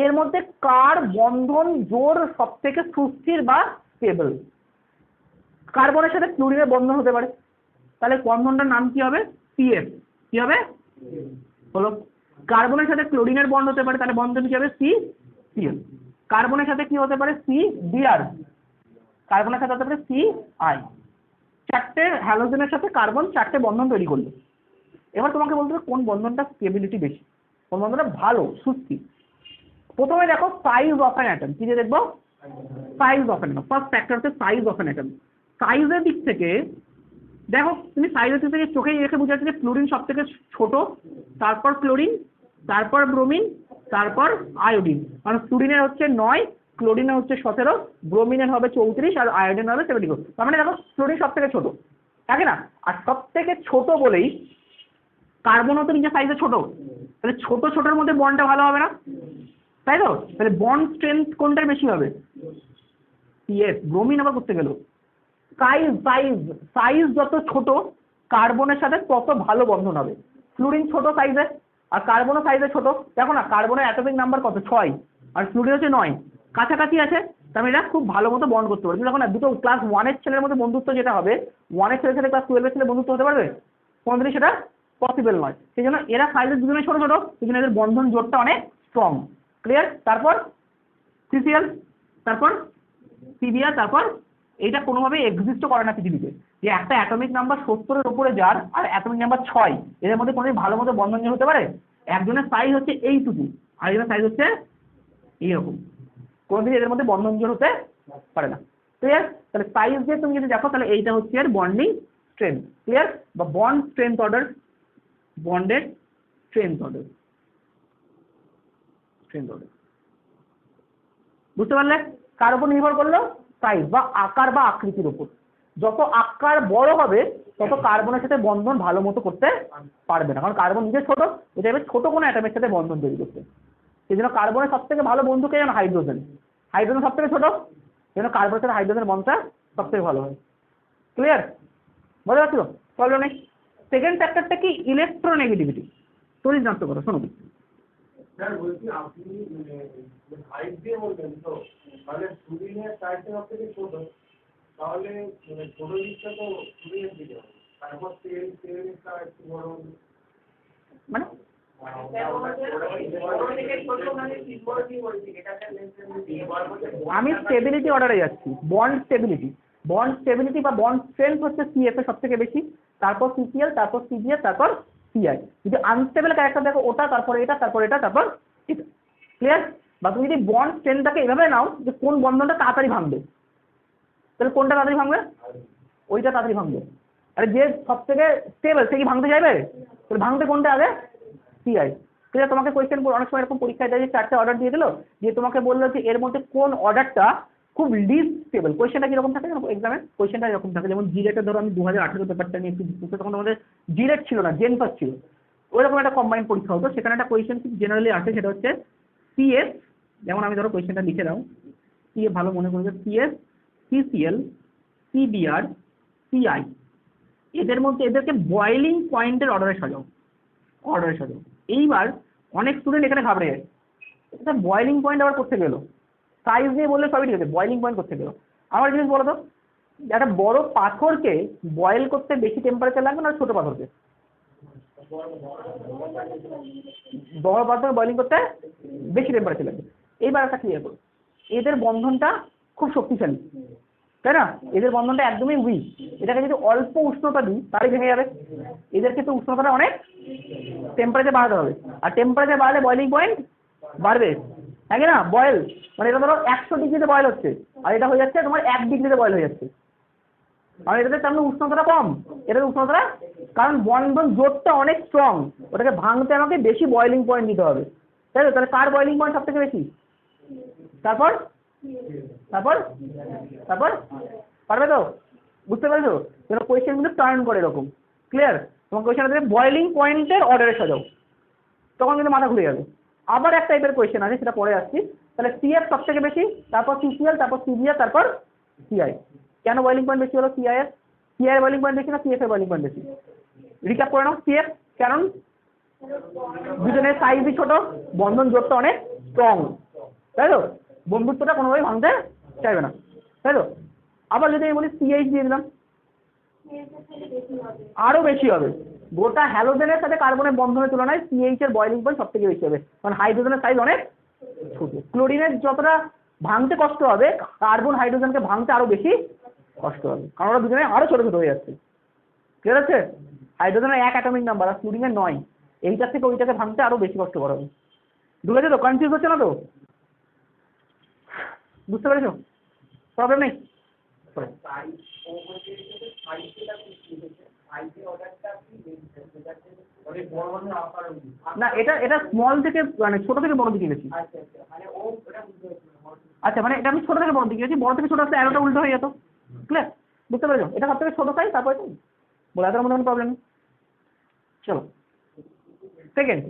এর মধ্যে কার বন্ধন জোর সব থেকে সুস্থির বা স্টেবল। কার্বনের সাথে ক্লোরিনের বন্ধন হতে পারে, তাহলে বন্ধনটার নাম কি হবে? সিএফ। কি হবে? হলো। কার্বনের সাথে ক্লোরিনের বন্ড হতে পারে, তাহলে বন্ধন কি হবে? সিএল। কার্বনের সাথে কি হতে পারে? সিবিআর। কার্বনের সাথে হতে পারে সিআই। চারটে হ্যালোজেনের সাথে কার্বন 4টে বন্ধন তৈরি করলো। এবার তোমাকে বলতে হবে কোন বন্ধনটা স্টেবিলিটি বেশি, কোন বন্ধনটা ভালো সুস্থির। প্রথমে দেখো সাইজ অফ অ্যান অ্যাটম, কি দিয়ে দেখবো? Size of an atom. First factor হচ্ছে সাইজ অফ অ্যান অ্যাটম। সাইজের দিক থেকে দেখো, তুমি সাইজের দিক থেকে চোখেই রেখে বুঝে যাচ্ছে যে ফ্লুরিন সব থেকে ছোট, তারপর ক্লোরিন, তারপর ব্রোমিন, তারপর আয়োডিন। কারণ ফ্লুরিনের হচ্ছে 9, ক্লোরিনের হচ্ছে 17, ব্রোমিনের হবে 34 আর আয়োডিন হবে 74। তার মানে দেখো ফ্লুরিন সব থেকে ছোট, তাই না? আর সব থেকে ছোট বলেই কার্বনও তো নিজের সাইজে ছোট, তাহলে ছোট ছোটোর মধ্যে বন্ডটা ভালো হবে না, তাই তো? তাহলে বন্ড স্ট্রেংথ কোনটার বেশি হবে? সিএস। ব্রোমিন আবার করতে গেল সাইজ, সাইজ সাইজ যত ছোট কার্বনের সাথে তত ভালো বন্ধন হবে। ফ্লুরিন ছোট সাইজে আর কার্বনও সাইজে ছোট। দেখো না কার্বনের অ্যাটমিক নাম্বার কত? 6 আর ফ্লুরিন হচ্ছে 9, কাছাকাছি আছে। তার মানে খুব ভালো মতো বন্ড করতে পারবে। দেখো না দুটো ক্লাস 1-এর ছেলের মধ্যে বন্ধুত্ব যেটা হবে, 1-এর ছেলের সাথে ক্লাস 12-এর ছেলে বন্ধুত্ব হতে পারবে? কোনদিনই সেটা পসিবল নয়। সেই জন্য এরা সাইজে দুজনে ছোট ছোট, সেই জন্য এদের বন্ধন জোরটা অনেক স্ট্রং। ক্লিয়ার? তারপর সিসিএল, তারপর সিবিআর, তারপর এইটা কোনোভাবে এক্সিস্টও করে না পৃথিবীতে যে একটা অ্যাটমিক নাম্বার 70-এর উপরে যার আর অ্যাটমিক নাম্বার 6, এদের মধ্যে কোনোদিন ভালো মতো বন্ধন হতে পারে? একজনের সাইজ হচ্ছে এইটুকু আর একজনের সাইজ হচ্ছে এইরকম, কোনোদিন এদের মধ্যে বন্ধন জোর হতে পারে না। ক্লিয়ার? তাহলে সাইজ দিয়ে তুমি যদি দেখো তাহলে এইটা হচ্ছে এর বন্ডিং স্ট্রেংথ। ক্লিয়ার? বা bond strength order, bonded strength order, strength order. বুঝতে পারলে? কার উপর নির্ভর করলো? সাইজ বা আকার বা আকৃতির উপর। যত আকার বড় হবে তত কার্বনের সাথে বন্ধন ভালো মতো করতে পারবে না, কারণ কার্বন নিজে ছোট, এটা এবার ছোট কোনো অ্যাটমের সাথে বন্ধন তৈরি করতে। সেই জন্য কার্বনের সব থেকে ভালো বন্ধু কে জানো? হাইড্রোজেন। হাইড্রোজেন সব থেকে ছোট, সেই জন্য কার্বনের সাথে হাইড্রোজেনের বন্ধনটা সব থেকে ভালো হয়। ক্লিয়ার? বোঝা যাচ্ছিল? প্রবলেম নেই। সেকেন্ড ফ্যাক্টরটা কি ইলেকট্রোনেগেটিভিটি, তড়িৎ ঋণাত্মকতা। শোনো স্যার বলছি আপনি হাইট দিয়ে বলবেন তো, তাহলে স্টুডেন্টের সাইজটা সব থেকে ছোট, তাহলে ছোট দিকটা তো স্টুডেন্টের দিকে হবে, তারপর তেলটা একটু বড় হবে। মানে আমি স্টেবিলিটি অর্ডারে যাচ্ছি। বন্ড স্টেবিলিটি বা বন্ড স্ট্রেংথ হচ্ছে সিএফ এর সব থেকে বেশি, তারপর সিসিএল, তারপর সিজিএল, তারপর সিআই। যদি আনস্টেবল ক্যারেক্টার দেখো ওটা, তারপর এটা, তারপর এটা, তারপর এটা। ক্লিয়ার? বা তুমি যদি বন্ড স্ট্রেংথটাকে এভাবে নাও যে কোন বন্ধনটা তাড়াতাড়ি ভাঙবে, তাহলে কোনটা তাড়াতাড়ি ভাঙবে? ওইটা তাড়াতাড়ি ভাঙবে। আরে যে সব থেকে স্টেবল সে কি ভাঙতে চাইবে? তাহলে ভাঙতে কোনটা আগে? সিআই। ঠিক আছে, তোমাকে কোয়েশ্চেন অনেক সময় এরকম পরীক্ষায় দেয় যে 4টে অর্ডার দিয়ে দিল, দিয়ে তোমাকে বললো যে এর মধ্যে কোন অর্ডারটা খুব লিস্ট স্টেবল। কোয়েশ্চেনটা কিরকম থাকে এক্সামে? কোয়েশ্চেনটা এরকম থাকে, যেমন জিরেটের ধরো আমি 2018 পেপারটা নিয়ে একটু ডিসকাস, তখন আমাদের জিরেট ছিল না, জেনপাস ছিল। ওইরকম একটা কম্বাইন্ড পরীক্ষা হতো, সেখানে একটা কোয়েশ্চেন খুব জেনারেলি আসে, সেটা হচ্ছে সিএস, যেমন আমি ধরো কোয়েশ্চেনটা লিখে দাও, সিএ ভালো মনে করবে, সিএস, সিসিএল, সিবিআর, সিআই, এদের মধ্যে এদেরকে বয়েলিং পয়েন্টের অর্ডারে সাজাও। এইবার অনেক স্টুডেন্ট এখানে ঘাবড়ে যায়, এটা বয়েলিং পয়েন্ট আবার করতে গেলো, সাইজ দিয়ে বললে সবই ঠিক আছে, বয়েলিং পয়েন্ট করতে গেলো। আমার জিনিস বলো তো, একটা বড় পাথরকে বয়েল করতে বেশি টেম্পারেচার লাগবে না ছোট পাথরকে? বড় পাথর বয়েলিং করতে বেশি টেম্পারেচার লাগবে। এইবার একটা ক্লিয়ার করো, এদের বন্ধনটা খুব শক্তিশালী, তাই না? এদের বন্ধনটা একদমই উইক। এটাকে যদি অল্প উষ্ণতা দিই তাহলে ভেঙে যাবে। এদের ক্ষেত্রে উষ্ণতাটা অনেক, টেম্পারেচার বাড়াতে হবে, আর টেম্পারেচার বাড়ালে বয়েলিং পয়েন্ট বাড়বে, হ্যাঁ কি না? বয়েল মানে এটা ধরো 100 ডিগ্রিতে বয়েল হচ্ছে, আর এটা হয়ে যাচ্ছে তোমার 1 ডিগ্রিতে বয়েল হয়ে যাচ্ছে, আর এটাতে তেমন উষ্ণতাটা কম, এটাতে উষ্ণতাটা, কারণ বন্ধন জোরটা অনেক স্ট্রং, ওটাকে ভাঙতে আমাকে বেশি বয়েলিং পয়েন্ট দিতে হবে, তাই তো? তাহলে কার বয়েলিং পয়েন্ট সব থেকে বেশি? তারপর তারপর তারপর পারবে তো? বুঝতে পেরেছো? তোমরা কোয়েশ্চেন কিন্তু টার্ন করে এরকম। ক্লিয়ার? তোমার কোয়েশ্চেন আছে বয়েলিং পয়েন্টের অর্ডারে সাজাও, তখন কিন্তু মাথা ঘুরে যাবে। আবার এক টাইপের কোয়েশ্চেন আছে, সেটা পরে আসছি। তাহলে সিএফ সব থেকে বেশি, তারপর সিসিএল, তারপর সিজিআর, তারপর সিআই। কেন বয়েলিং পয়েন্ট বেশি হলো সিআই এর? সিআই এর বয়েলিং পয়েন্ট বেশি না সিএফ এর বয়েলিং পয়েন্ট বেশি? রিক্যাপ করে নাও। সিএফ কারণ দুজনের সাইজই ছোট, বন্ধন জোরটা অনেক স্ট্রং, তাই তো? বন্ধুত্বটা কোনোভাবেই ভাঙতে চাইবে না, তাই তো? আবার যদি আমি বলি সিএইচ দিয়ে দিলাম, আরো বেশি হবে। গোটা হ্যালোজেনের সাথে কার্বনের বন্ধনের তুলনায় সিএইচ এর বয়েলিং পয়েন্ট সব থেকে বেশি হবে, কারণ হাইড্রোজেনের সাইজ অনেক ছোট। ক্লোরিনের যতটা ভাঙতে কষ্ট হবে, কার্বন হাইড্রোজেনকে ভাঙতে আরো বেশি কষ্ট হবে, কারণ ওরা দুজনে আরো ছোট ছোট হয়ে যাচ্ছে। ঠিক আছে? হাইড্রোজেনের 1 অ্যাটমিক নাম্বার, আর ক্লোরিনের 9, এইটার থেকে ওইটাকে ভাঙতে আরো বেশি কষ্টকর হবে। বুঝেছো তো? কনফিউজ হচ্ছে না তো? বুঝতে পেরেছো? প্রবলেম নেই? না, এটা স্মল থেকে মানে ছোট থেকে বড় দিকে গেছি। আচ্ছা, মানে এটা আমি ছোট থেকে বড় দিকে গেছি, বড় থেকে ছোট আসলে অ্যারোটা উল্টো হয়ে যেত। ক্লিয়ার? বুঝতে পেরেছো? এটা সব থেকে ছোট সাইজ, তারপরে বলে এত মনে কোনো প্রবলেম নেই। চলো সেকেন্ড,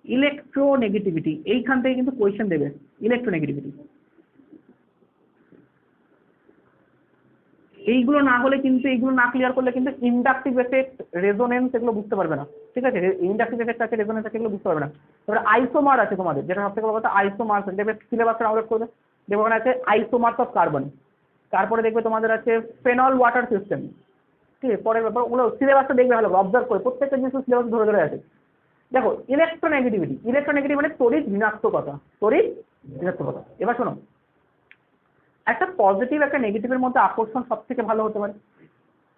ইলেকট্রোনেগেটিভিটি এইখান থেকে কিন্তু কোয়েশ্চেন দেবে। ইলেকট্রোনেগেটিভিটি এইগুলো না হলে কিন্তু, এইগুলো না ক্লিয়ার করলে কিন্তু ইন্ডাকটিভ এফেক্ট, রেজোনেন্স এগুলো বুঝতে পারবে না। ঠিক আছে? ইন্ডাকটিভ এফেক্ট আছে, রেজোনেন্স আছে, এগুলো বুঝতে পারবে না। তারপরে আইসোমার আছে তোমাদের, যেটা সব থেকে বড় কথা আইসোমার, দেখবে সিলেবাসে ডাউনলোড করবে, দেখবে ওখানে আছে আইসোমার্স অফ কার্বন। তারপরে দেখবে তোমাদের আছে ফেনল ওয়াটার সিস্টেম। ঠিক আছে? পরের ব্যাপার ওগুলো সিলেবাসটা দেখবে ভালো, অবজার্ভ করে প্রত্যেকটা জিনিস সিলেবাস ধরে ধরে আছে। দেখো ইলেকট্রোনেগেটিভিটি মানে তড়িৎ ঋণাত্মকতা, এবার শোনো, একটা পজিটিভ একটা নেগেটিভের মধ্যে আকর্ষণ সব থেকে ভালো হতে পারে,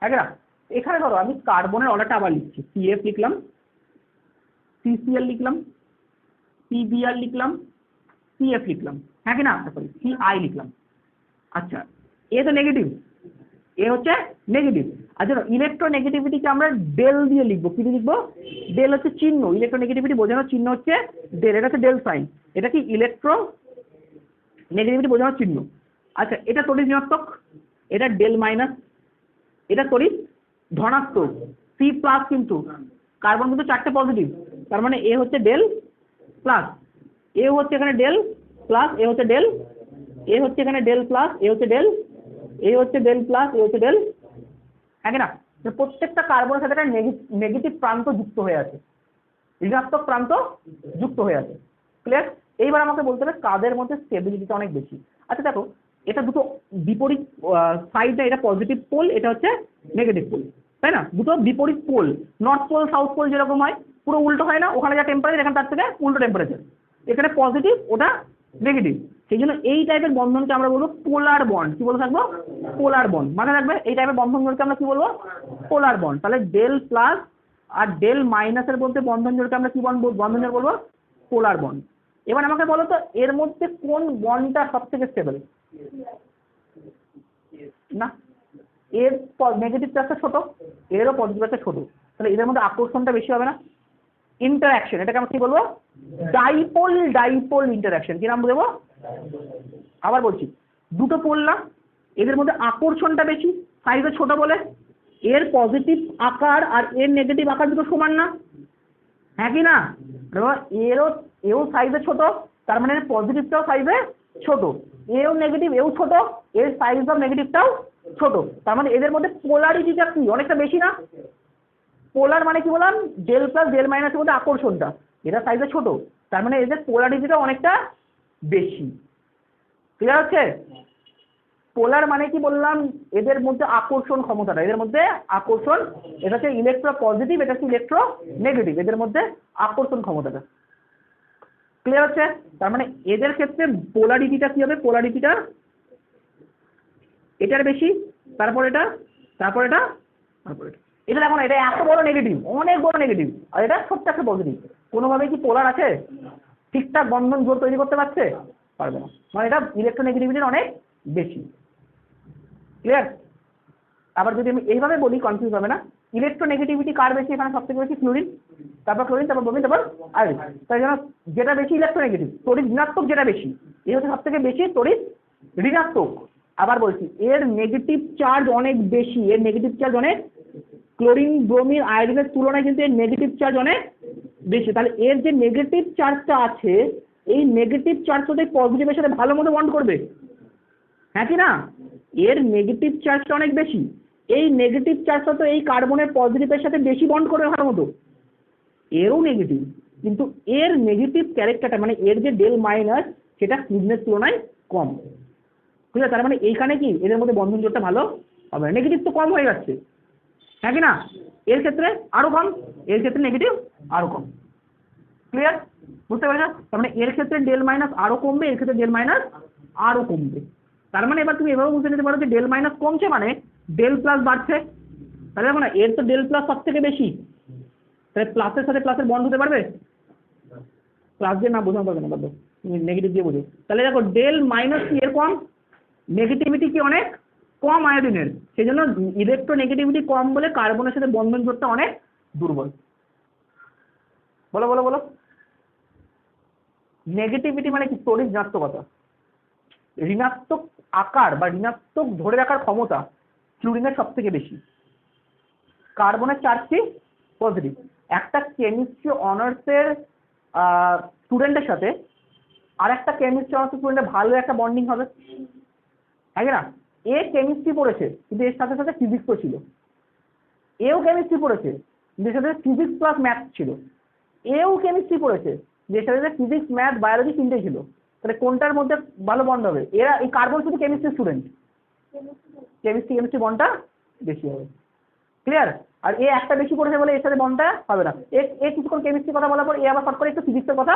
হ্যাঁ না? এখানে ধরো আমি কার্বনের অর্ডারটা আবার লিখছি, সিএফ লিখলাম, সিসিএল লিখলাম, সিবিআর লিখলাম, সিএফ লিখলাম, হ্যাঁ কি না? সরি, সিআই লিখলাম। আচ্ছা, এ তো নেগেটিভ, এ হচ্ছে নেগেটিভ। আচ্ছা, ইলেকট্রোনেগেটিভিটিকে আমরা ডেল দিয়ে লিখবো। কি দিয়ে লিখবো? ডেল হচ্ছে চিহ্ন, ইলেকট্রোনেগেটিভিটি বোঝানোর চিহ্ন হচ্ছে ডেল, এটা হচ্ছে ডেল সাইন। এটা কি? ইলেকট্রোনেগেটিভিটি বোঝানোর চিহ্ন। আচ্ছা, এটা তড়িৎ ঋণাত্মক, এটা ডেল মাইনাস, এটা তড়িৎ ধনাত্মক, সি প্লাস, কিন্তু কার্বন কিন্তু 4টে পজিটিভ, তার মানে এ হচ্ছে ডেল প্লাস, এ হচ্ছে এখানে ডেল প্লাস, এ হচ্ছে ডেল, এ হচ্ছে এখানে ডেল প্লাস, এ হচ্ছে ডেল এই হচ্ছে ডেল প্লাস, এই হচ্ছে ডেল, হ্যাঁ কি না? প্রত্যেকটা কার্বনের সাথে একটা নেগেটিভ প্রান্ত যুক্ত হয়ে আছে, ঋণাত্মক প্রান্ত যুক্ত হয়ে আছে। ক্লিয়ার? এইবার আমাকে বলতে হবে কাদের মধ্যে স্টেবিলিটিটা অনেক বেশি। আচ্ছা দেখো, এটা দুটো বিপরীত সাইডে, এটা পজিটিভ পোল, এটা হচ্ছে নেগেটিভ পোল, তাই না? দুটো বিপরীত pole, north pole south pole যেরকম হয়, পুরো উল্টো হয় না? ওখানে যা টেম্পারেচার এখানে তার থেকে উল্টো টেম্পারেচার, এখানে পজিটিভ ওটা নেগেটিভ। সেই জন্য এই টাইপের বন্ধনকে আমরা বলবো পোলার বন্ড। কি বলে থাকবো? পোলার বন্ড। মানে রাখবে এই টাইপের বন্ধনগুলোকে আমরা কি বলবো? পোলার বন্ড। তাহলে ডেল প্লাস আর ডেল মাইনাসের মধ্যে বন্ধন জোড়কে আমরা কি বন্ধন জোড় বলবো? পোলার বন্ড। এবার আমাকে বলো তো এর মধ্যে কোন বন্ডটা সব থেকে স্টেবল? না, এর নেগেটিভ চার্জটা ছোট, এরও পজিটিভ চার্জটা ছোট, তাহলে এদের মধ্যে আকর্ষণটা বেশি হবে না? ইন্টারঅ্যাকশন, এটাকে আমরা কি বলবো? Dipole dipole interaction. কি নাম দেবো? আবার বলছি, দুটো পোল না, এদের মধ্যে আকর্ষণটা বেশি, সাইজে ছোট বলে। এর পজিটিভ আকার আর এর নেগেটিভ আকার দুটো সমান না, হ্যাঁ কি না? এও সাইজে ছোট, তার মানে পজিটিভটাও সাইজে ছোট, এও নেগেটিভ এও ছোট, এর সাইজ অফ নেগেটিভটাও ছোট, তার মানে এদের মধ্যে পোলারিটিটা কি অনেকটা বেশি না? পোলার মানে কি বললাম? ডেল প্লাস ডেল মাইনাসের মধ্যে আকর্ষণটা, এটা সাইজে ছোট, তার মানে এদের পোলারিটিটা অনেকটা বেশি। ক্লিয়ার হচ্ছে? পোলার মানে কি বললাম? এদের মধ্যে আকর্ষণ ক্ষমতাটা, এদের মধ্যে আকর্ষণ, এটা হচ্ছে ইলেকট্রো পজিটিভ, এটা হচ্ছে ইলেকট্রো নেগেটিভ, এদের মধ্যে আকর্ষণ ক্ষমতাটা। ক্লিয়ার হচ্ছে? তার মানে এদের ক্ষেত্রে পোলারিটিটা কি হবে? পোলারিটিটা এটার বেশি, তারপর এটা, তারপর এটা, তারপর এটা। এটা দেখো না, এটা এত বড় নেগেটিভ, অনেক বড় নেগেটিভ, আর এটা ছোট্ট একটা পজিটিভ। কোনোভাবে কি পোলার আছে? ঠিকঠাক বন্ধন জোড় তৈরি করতে পারছে? পারবে না, মানে এটা ইলেকট্রোনেগেটিভিটির অনেক বেশি। ক্লিয়ার? আবার যদি আমি এইভাবে বলি কনফিউজ হবে না, ইলেকট্রোনেগেটিভিটি কার বেশি? এখানে সব থেকে বেশি ফ্লুরিন, তারপর ক্লোরিন, তারপর ব্রোমিন, তারপর আয়োডিন। তাই জন্য যেটা বেশি ইলেকট্রোনেগেটিভ, তড়িৎ ঋণাত্মক যেটা বেশি, এই হচ্ছে সব থেকে বেশি তড়িৎ ঋণাত্মক। আবার বলছি, এর নেগেটিভ চার্জ অনেক বেশি, এর নেগেটিভ চার্জ অনেক, ক্লোরিন ব্রোমিন আয়োডিনের তুলনায় কিন্তু এর নেগেটিভ চার্জ অনেক বেশি। তাহলে এর যে নেগেটিভ চার্জটা আছে, এই নেগেটিভ চার্জটা পজিটিভের সাথে ভালো মতো বন্ড করবে, হ্যাঁ কি না? এর নেগেটিভ চার্জটা অনেক বেশি, এই নেগেটিভ চার্জটা তো এই কার্বনের পজিটিভের সাথে বেশি বন্ড করবে ভালো মতো। এরও নেগেটিভ, কিন্তু এর নেগেটিভ ক্যারেক্টারটা মানে এর যে ডেল মাইনাস, সেটা ফ্লুরিনের তুলনায় কম। ঠিক আছে? তার মানে এইখানে কি এদের মধ্যে বন্ধন জোড়টা ভালো হবে, নেগেটিভ তো কম হয়ে যাচ্ছে, হ্যাঁ কি না? এর ক্ষেত্রে আরো কম, এর ক্ষেত্রে নেগেটিভ আরো কম। ক্লিয়ার? বুঝতে পেরেছো? তার মানে এর ক্ষেত্রে ডেল মাইনাস আরো কমবে, এর ক্ষেত্রে ডেল মাইনাস আরো কমবে। তার মানে এবার তুমি এভাবে বুঝতে নিতে পারো যে ডেল মাইনাস কমছে মানে ডেল প্লাস বাড়ছে। তাহলে দেখো না, এর তো ডেল প্লাস সব থেকে বেশি, তাহলে প্লাসের সাথে প্লাসের বন্ড হতে পারবে? প্লাস দিয়ে না বোঝানো পারবে না, বাদ দাও, তুমি নেগেটিভ দিয়ে বোঝো। তাহলে দেখো ডেল মাইনাস কি এর কম, নেগেটিভিটি কি অনেক কম আয়োডিনের, সেই জন্য ইলেকট্রোনেগেটিভিটি কম বলে কার্বনের সাথে বন্ধন জোড়টা অনেক দুর্বল। বলো বলো বলো। নেগেটিভিটি মানে কি? তড়িৎ ঋণাত্মকতা, ঋণাত্মক আকার বা ঋণাত্মক ধরে রাখার ক্ষমতা ফ্লুরিনের সব থেকে বেশি, কার্বনের চার্জটি পজিটিভ। একটা কেমিস্ট্রি অনার্সের স্টুডেন্টের সাথে আর একটা কেমিস্ট্রি অনার্সের স্টুডেন্টের ভালো একটা বন্ডিং হবে, হ্যাঁ না? এ কেমিস্ট্রি পড়েছে কিন্তু এর সাথে সাথে ফিজিক্সও ছিল, এও কেমিস্ট্রি পড়েছে কিন্তু এর সাথে ফিজিক্স প্লাস ম্যাথ ছিল, এও কেমিস্ট্রি পড়েছে যে সাথে ফিজিক্স ম্যাথ বায়োলজি তিনটেই ছিল। তাহলে কোনটার মধ্যে ভালো বন্ড হবে? এরা এই কার্বন শুধু কেমিস্ট্রি স্টুডেন্ট, কেমিস্ট্রি বন্ডটা বেশি হবে। ক্লিয়ার? আর এ একটা বেশি পড়েছে বলে এর সাথে বন্ডটা হবে না। এ কিছুক্ষণ কেমিস্ট্রি কথা বলার পর এ আবার শর্ট করে একটু ফিজিক্সের কথা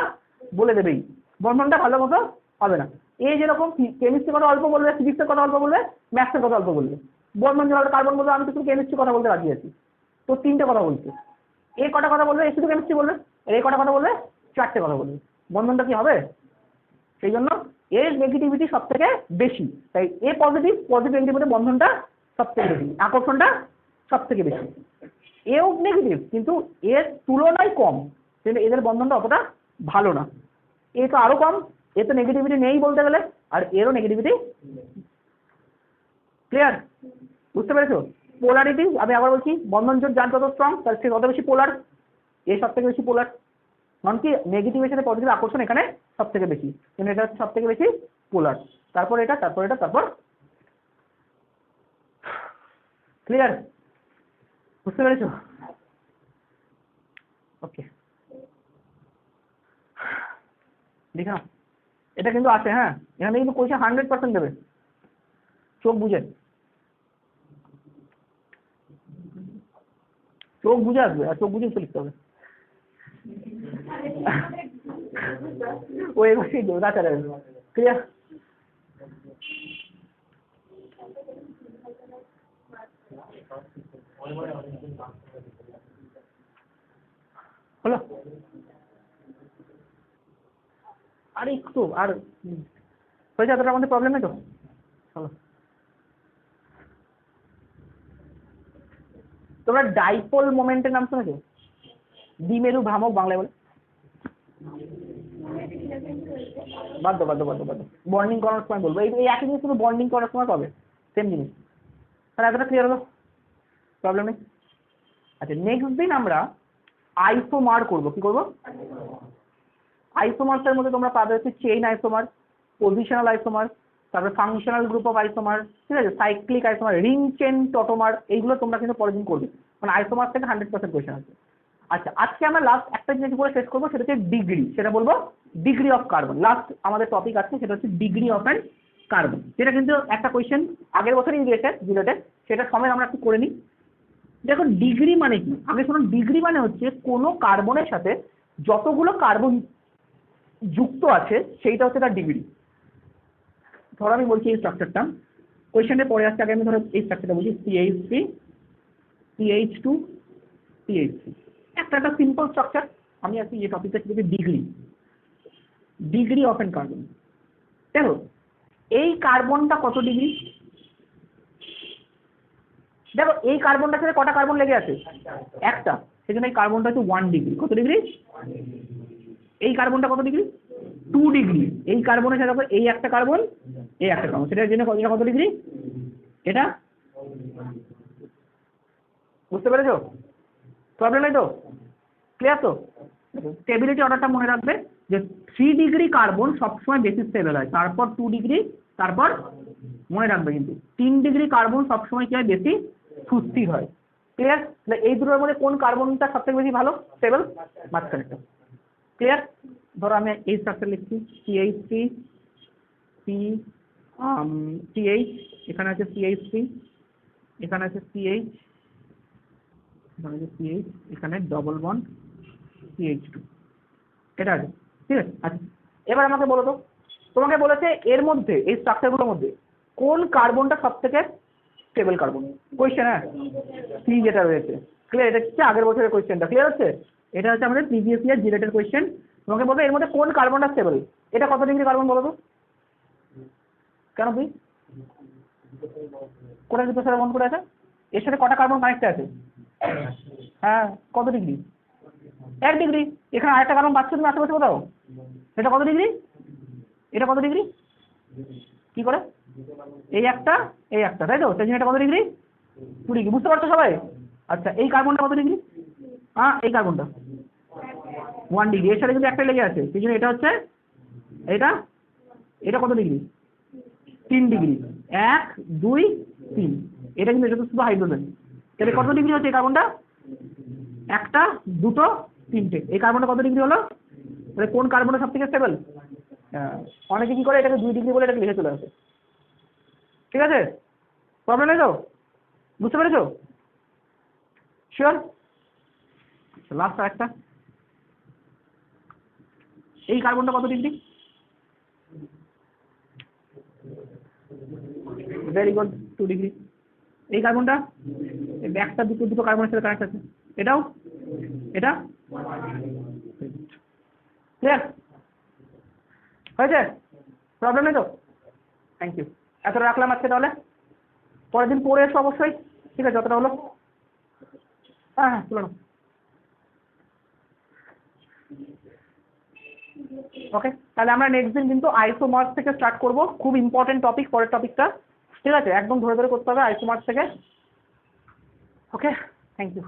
বলে দেবেই, বন্ধনটা ভালো মতো হবে না। এ যেরকম কেমিস্ট্রি কথা অল্প বলবে, ফিজিক্সের কথা অল্প বলবে, ম্যাথসের কথা অল্প বলবে, বন্ধন যেভাবে কার্বন বলবে আমি তো শুধু কেমিস্ট্রি কথা বলতে রাজি আছি, তো তিনটে কথা বলছে। এ কটা কথা বলবে, এ শুধু কেমিস্ট্রি বলবে, আর এই কটা কথা বলবে, চারটে কথা বলবে, বন্ধনটা কি হবে? সেই জন্য এর নেগেটিভিটি সব থেকে বেশি, তাই এ পজিটিভ, পজিটিভ নেগেটিভ বন্ধনটা সব থেকে বেশি, আকর্ষণটা সব থেকে বেশি। এও নেগেটিভ কিন্তু এর তুলনায় কম, কিন্তু এদের বন্ধনটা অতটা ভালো না। এ তো আরো কম, এ তো নেগেটিভিটি নেই বলতে গেলে, আর এরও নেগেটিভিটি। ক্লিয়ার? বুঝতে পেরেছো? পোলারিটি আমি আবার বলছি, বন্ধন জোট যার যত স্ট্রং তার সে তত বেশি পোলার, এ সব থেকে বেশি পোলার, কারণ কি নেগেটিভের সাথে পজিটিভ আকর্ষণ এখানে সব থেকে বেশি, কিন্তু এটা হচ্ছে সব থেকে বেশি পোলার, তারপর এটা, তারপর এটা, তারপর ক্লিয়ার? বুঝতে পেরেছো? ওকে, দেখে নাও, এটা কিন্তু আছে, হ্যাঁ এখানে কিন্তু কোয়েশ্চেন 100% দেবে, চোখ বুঝে, চোখ বুঝে আসবে, আর চোখ বুঝে উত্তর লিখতে হবে। ও এবার সেই দৌড়াতে যাবে। ক্লিয়ার? হলো? আর একটু, আর হয়েছে, এতটার মধ্যে প্রবলেম নেই তো? চলো, তোমরা ডাইপোল মোমেন্টের নাম শুনেছো? দ্বিমেরু ভ্রামক বাংলায় বলে। বাদ দাও, বাদ দাও, বাদ দাও, বাদ দাও, বন্ডিং করার সময় বলবো, এই একই জিনিস শুধু বন্ডিং করার সময় পাবে, সেম জিনিস। তাহলে এতটা ক্লিয়ার হলো? প্রবলেম নেই। আচ্ছা, নেক্সট দিন আমরা আইসোমার করব। কি করব? আইসোমারটার মধ্যে তোমরা পাবে হচ্ছে চেইন আইসোমার, পজিশনাল আইসোমার, তারপরে ফাংশনাল গ্রুপ অফ আইসোমার, ঠিক আছে, সাইক্লিক আইসোমার, রিং চেন টটোমার, এইগুলো তোমরা কিন্তু পরের দিন করবে, মানে আইসোমার থেকে 100% কোয়েশ্চেন আছে। আচ্ছা, আজকে আমরা লাস্ট একটা জিনিস বলে শেষ করবো, সেটা হচ্ছে ডিগ্রি। সেটা বলবো ডিগ্রি অফ কার্বন। লাস্ট আমাদের টপিক আছে, সেটা হচ্ছে ডিগ্রি অফ অ্যান কার্বন। যেটা কিন্তু একটা কোয়েশ্চেন আগের বছরই দিয়েছে জিলেটে, সেটা সময় আমরা একটু করে নিই। দেখো ডিগ্রি মানে কি, আগে শুনুন। ডিগ্রি মানে হচ্ছে কোনো কার্বনের সাথে যতগুলো কার্বন যুক্ত আছে সেইটা হচ্ছে তার ডিগ্রি। ধরো আমি বলছি এই স্ট্রাকচারটা, কোয়েশ্চেনের পরে আসছে, আগে আমি ধরো এই স্ট্রাকচারটা বলছি, CH3 CH2 CH3, একটা সিম্পল স্ট্রাকচার। আমি আজকে এই টপিকটা হচ্ছে degree, degree of an carbon. দেখো এই কার্বনটা কত ডিগ্রি, দেখো এই কার্বনটার সাথে কটা কার্বন লেগে আছে? একটা, সেই জন্য এই কার্বনটা হচ্ছে 1 ডিগ্রি। কত ডিগ্রি? এই কার্বনটা কত ডিগ্রি? 2 ডিগ্রি। এই কার্বনের সাথে এই একটা কার্বন, এই একটা কার্বন, সেটার জন্য কত ডিগ্রি? এটা, বুঝতে পেরেছো? প্রবলেম নেই তো? ক্লিয়ার তো? স্টেবিলিটি অর্ডারটা মনে রাখবে যে 3 ডিগ্রি কার্বন সবসময় বেশি স্টেবল হয়, তারপর 2 ডিগ্রি, তারপর মনে রাখবে কিন্তু 3 ডিগ্রি কার্বন সবসময় কি হয়? বেশি সুস্থির হয়। ক্লিয়ার? তাহলে এই দুটোর মধ্যে কোন কার্বনটা সবথেকে বেশি ভালো স্টেবল? মাঝখানেরটা। ক্লিয়ার? ধরো আমি এই স্ট্রাকচার লিখছি, CH3 CH, এখানে আছে CH3, এখানে আছে CH, এখানে আছে CH, এখানে ডবল বন্ড CH2, এটা আছে, ঠিক আছে। আচ্ছা, এবার আমাকে বলো তো, তোমাকে বলেছে এর মধ্যে, এই স্ট্রাকচারগুলোর মধ্যে কোন কার্বনটা সব থেকে স্টেবল কার্বন? কোয়েশ্চেন, হ্যাঁ C যেটা রয়েছে। ক্লিয়ার? এটা হচ্ছে আগের বছরের কোয়েশ্চেনটা। ক্লিয়ার হচ্ছে? এটা হচ্ছে আমাদের প্রিভিয়াস ইয়ার জিলেটের কোয়েশ্চেন। তোমাকে বলবে এর মধ্যে কোন কার্বনটা স্টেবল। এটা কত ডিগ্রি কার্বন বলো তো? কেন তুই কোথায় দুটো সাথে বন্ধ করে আছে? এর সাথে কটা কার্বন কানেক্ট আছে? হ্যাঁ, কত ডিগ্রি? 1 ডিগ্রি। এখানে আরেকটা কার্বন পাচ্ছ তুমি আশেপাশে কোথাও? এটা কত ডিগ্রি? এটা কত ডিগ্রি? কি করে? এই একটা, এই একটা, তাই তো? সেই জন্য এটা কত ডিগ্রি? 2 ডিগ্রি। বুঝতে পারছো সবাই? আচ্ছা, এই কার্বনটা কত ডিগ্রি? এই কার্বনটা 1 ডিগ্রি। এর সাথে কিন্তু একটা লেগে আছে, সেই জন্য এটা হচ্ছে, এটা, এটা কত ডিগ্রি? 3 ডিগ্রি। 1 2 3। এটা কিন্তু, এটা তো শুধু হাইড্রোজেন। তাহলে কত ডিগ্রি হচ্ছে এই কার্বনটা? একটা, দুটো, তিনটে। এই কার্বনটা কত ডিগ্রি হলো? তাহলে কোন কার্বনটা সব থেকে স্টেবল? অনেকে কি করে, এটাকে 2 ডিগ্রি বলে এটাকে লিখে চলে আসে। ঠিক আছে? প্রবলেম নেই তো? বুঝতে পেরেছো? শিওর? লাস্ট আর একটা, এই কার্বনটা কত ডিগ্রি? Very good, 2 degree. এই কার্বনটা একটা, দুটো কার্বনের সাথে কানেক্ট আছে, এটাও, এটা। ক্লিয়ার? হয়েছে? প্রবলেম নেই তো? Thank you. এতটা রাখলাম আজকে, তাহলে পরের দিন পড়ে এসো অবশ্যই। ঠিক আছে? যতটা হলো। হ্যাঁ হ্যাঁ, তুলে নাও। ওকে, তাহলে আমরা নেক্সট দিন কিন্তু আইসোমার্স থেকে স্টার্ট করব। খুব ইম্পর্টেন্ট টপিক পরের টপিকটা। ঠিক আছে? একদম ধরে ধরে করতে হবে আইসোমার্স থেকে। ওকে, থ্যাংক ইউ।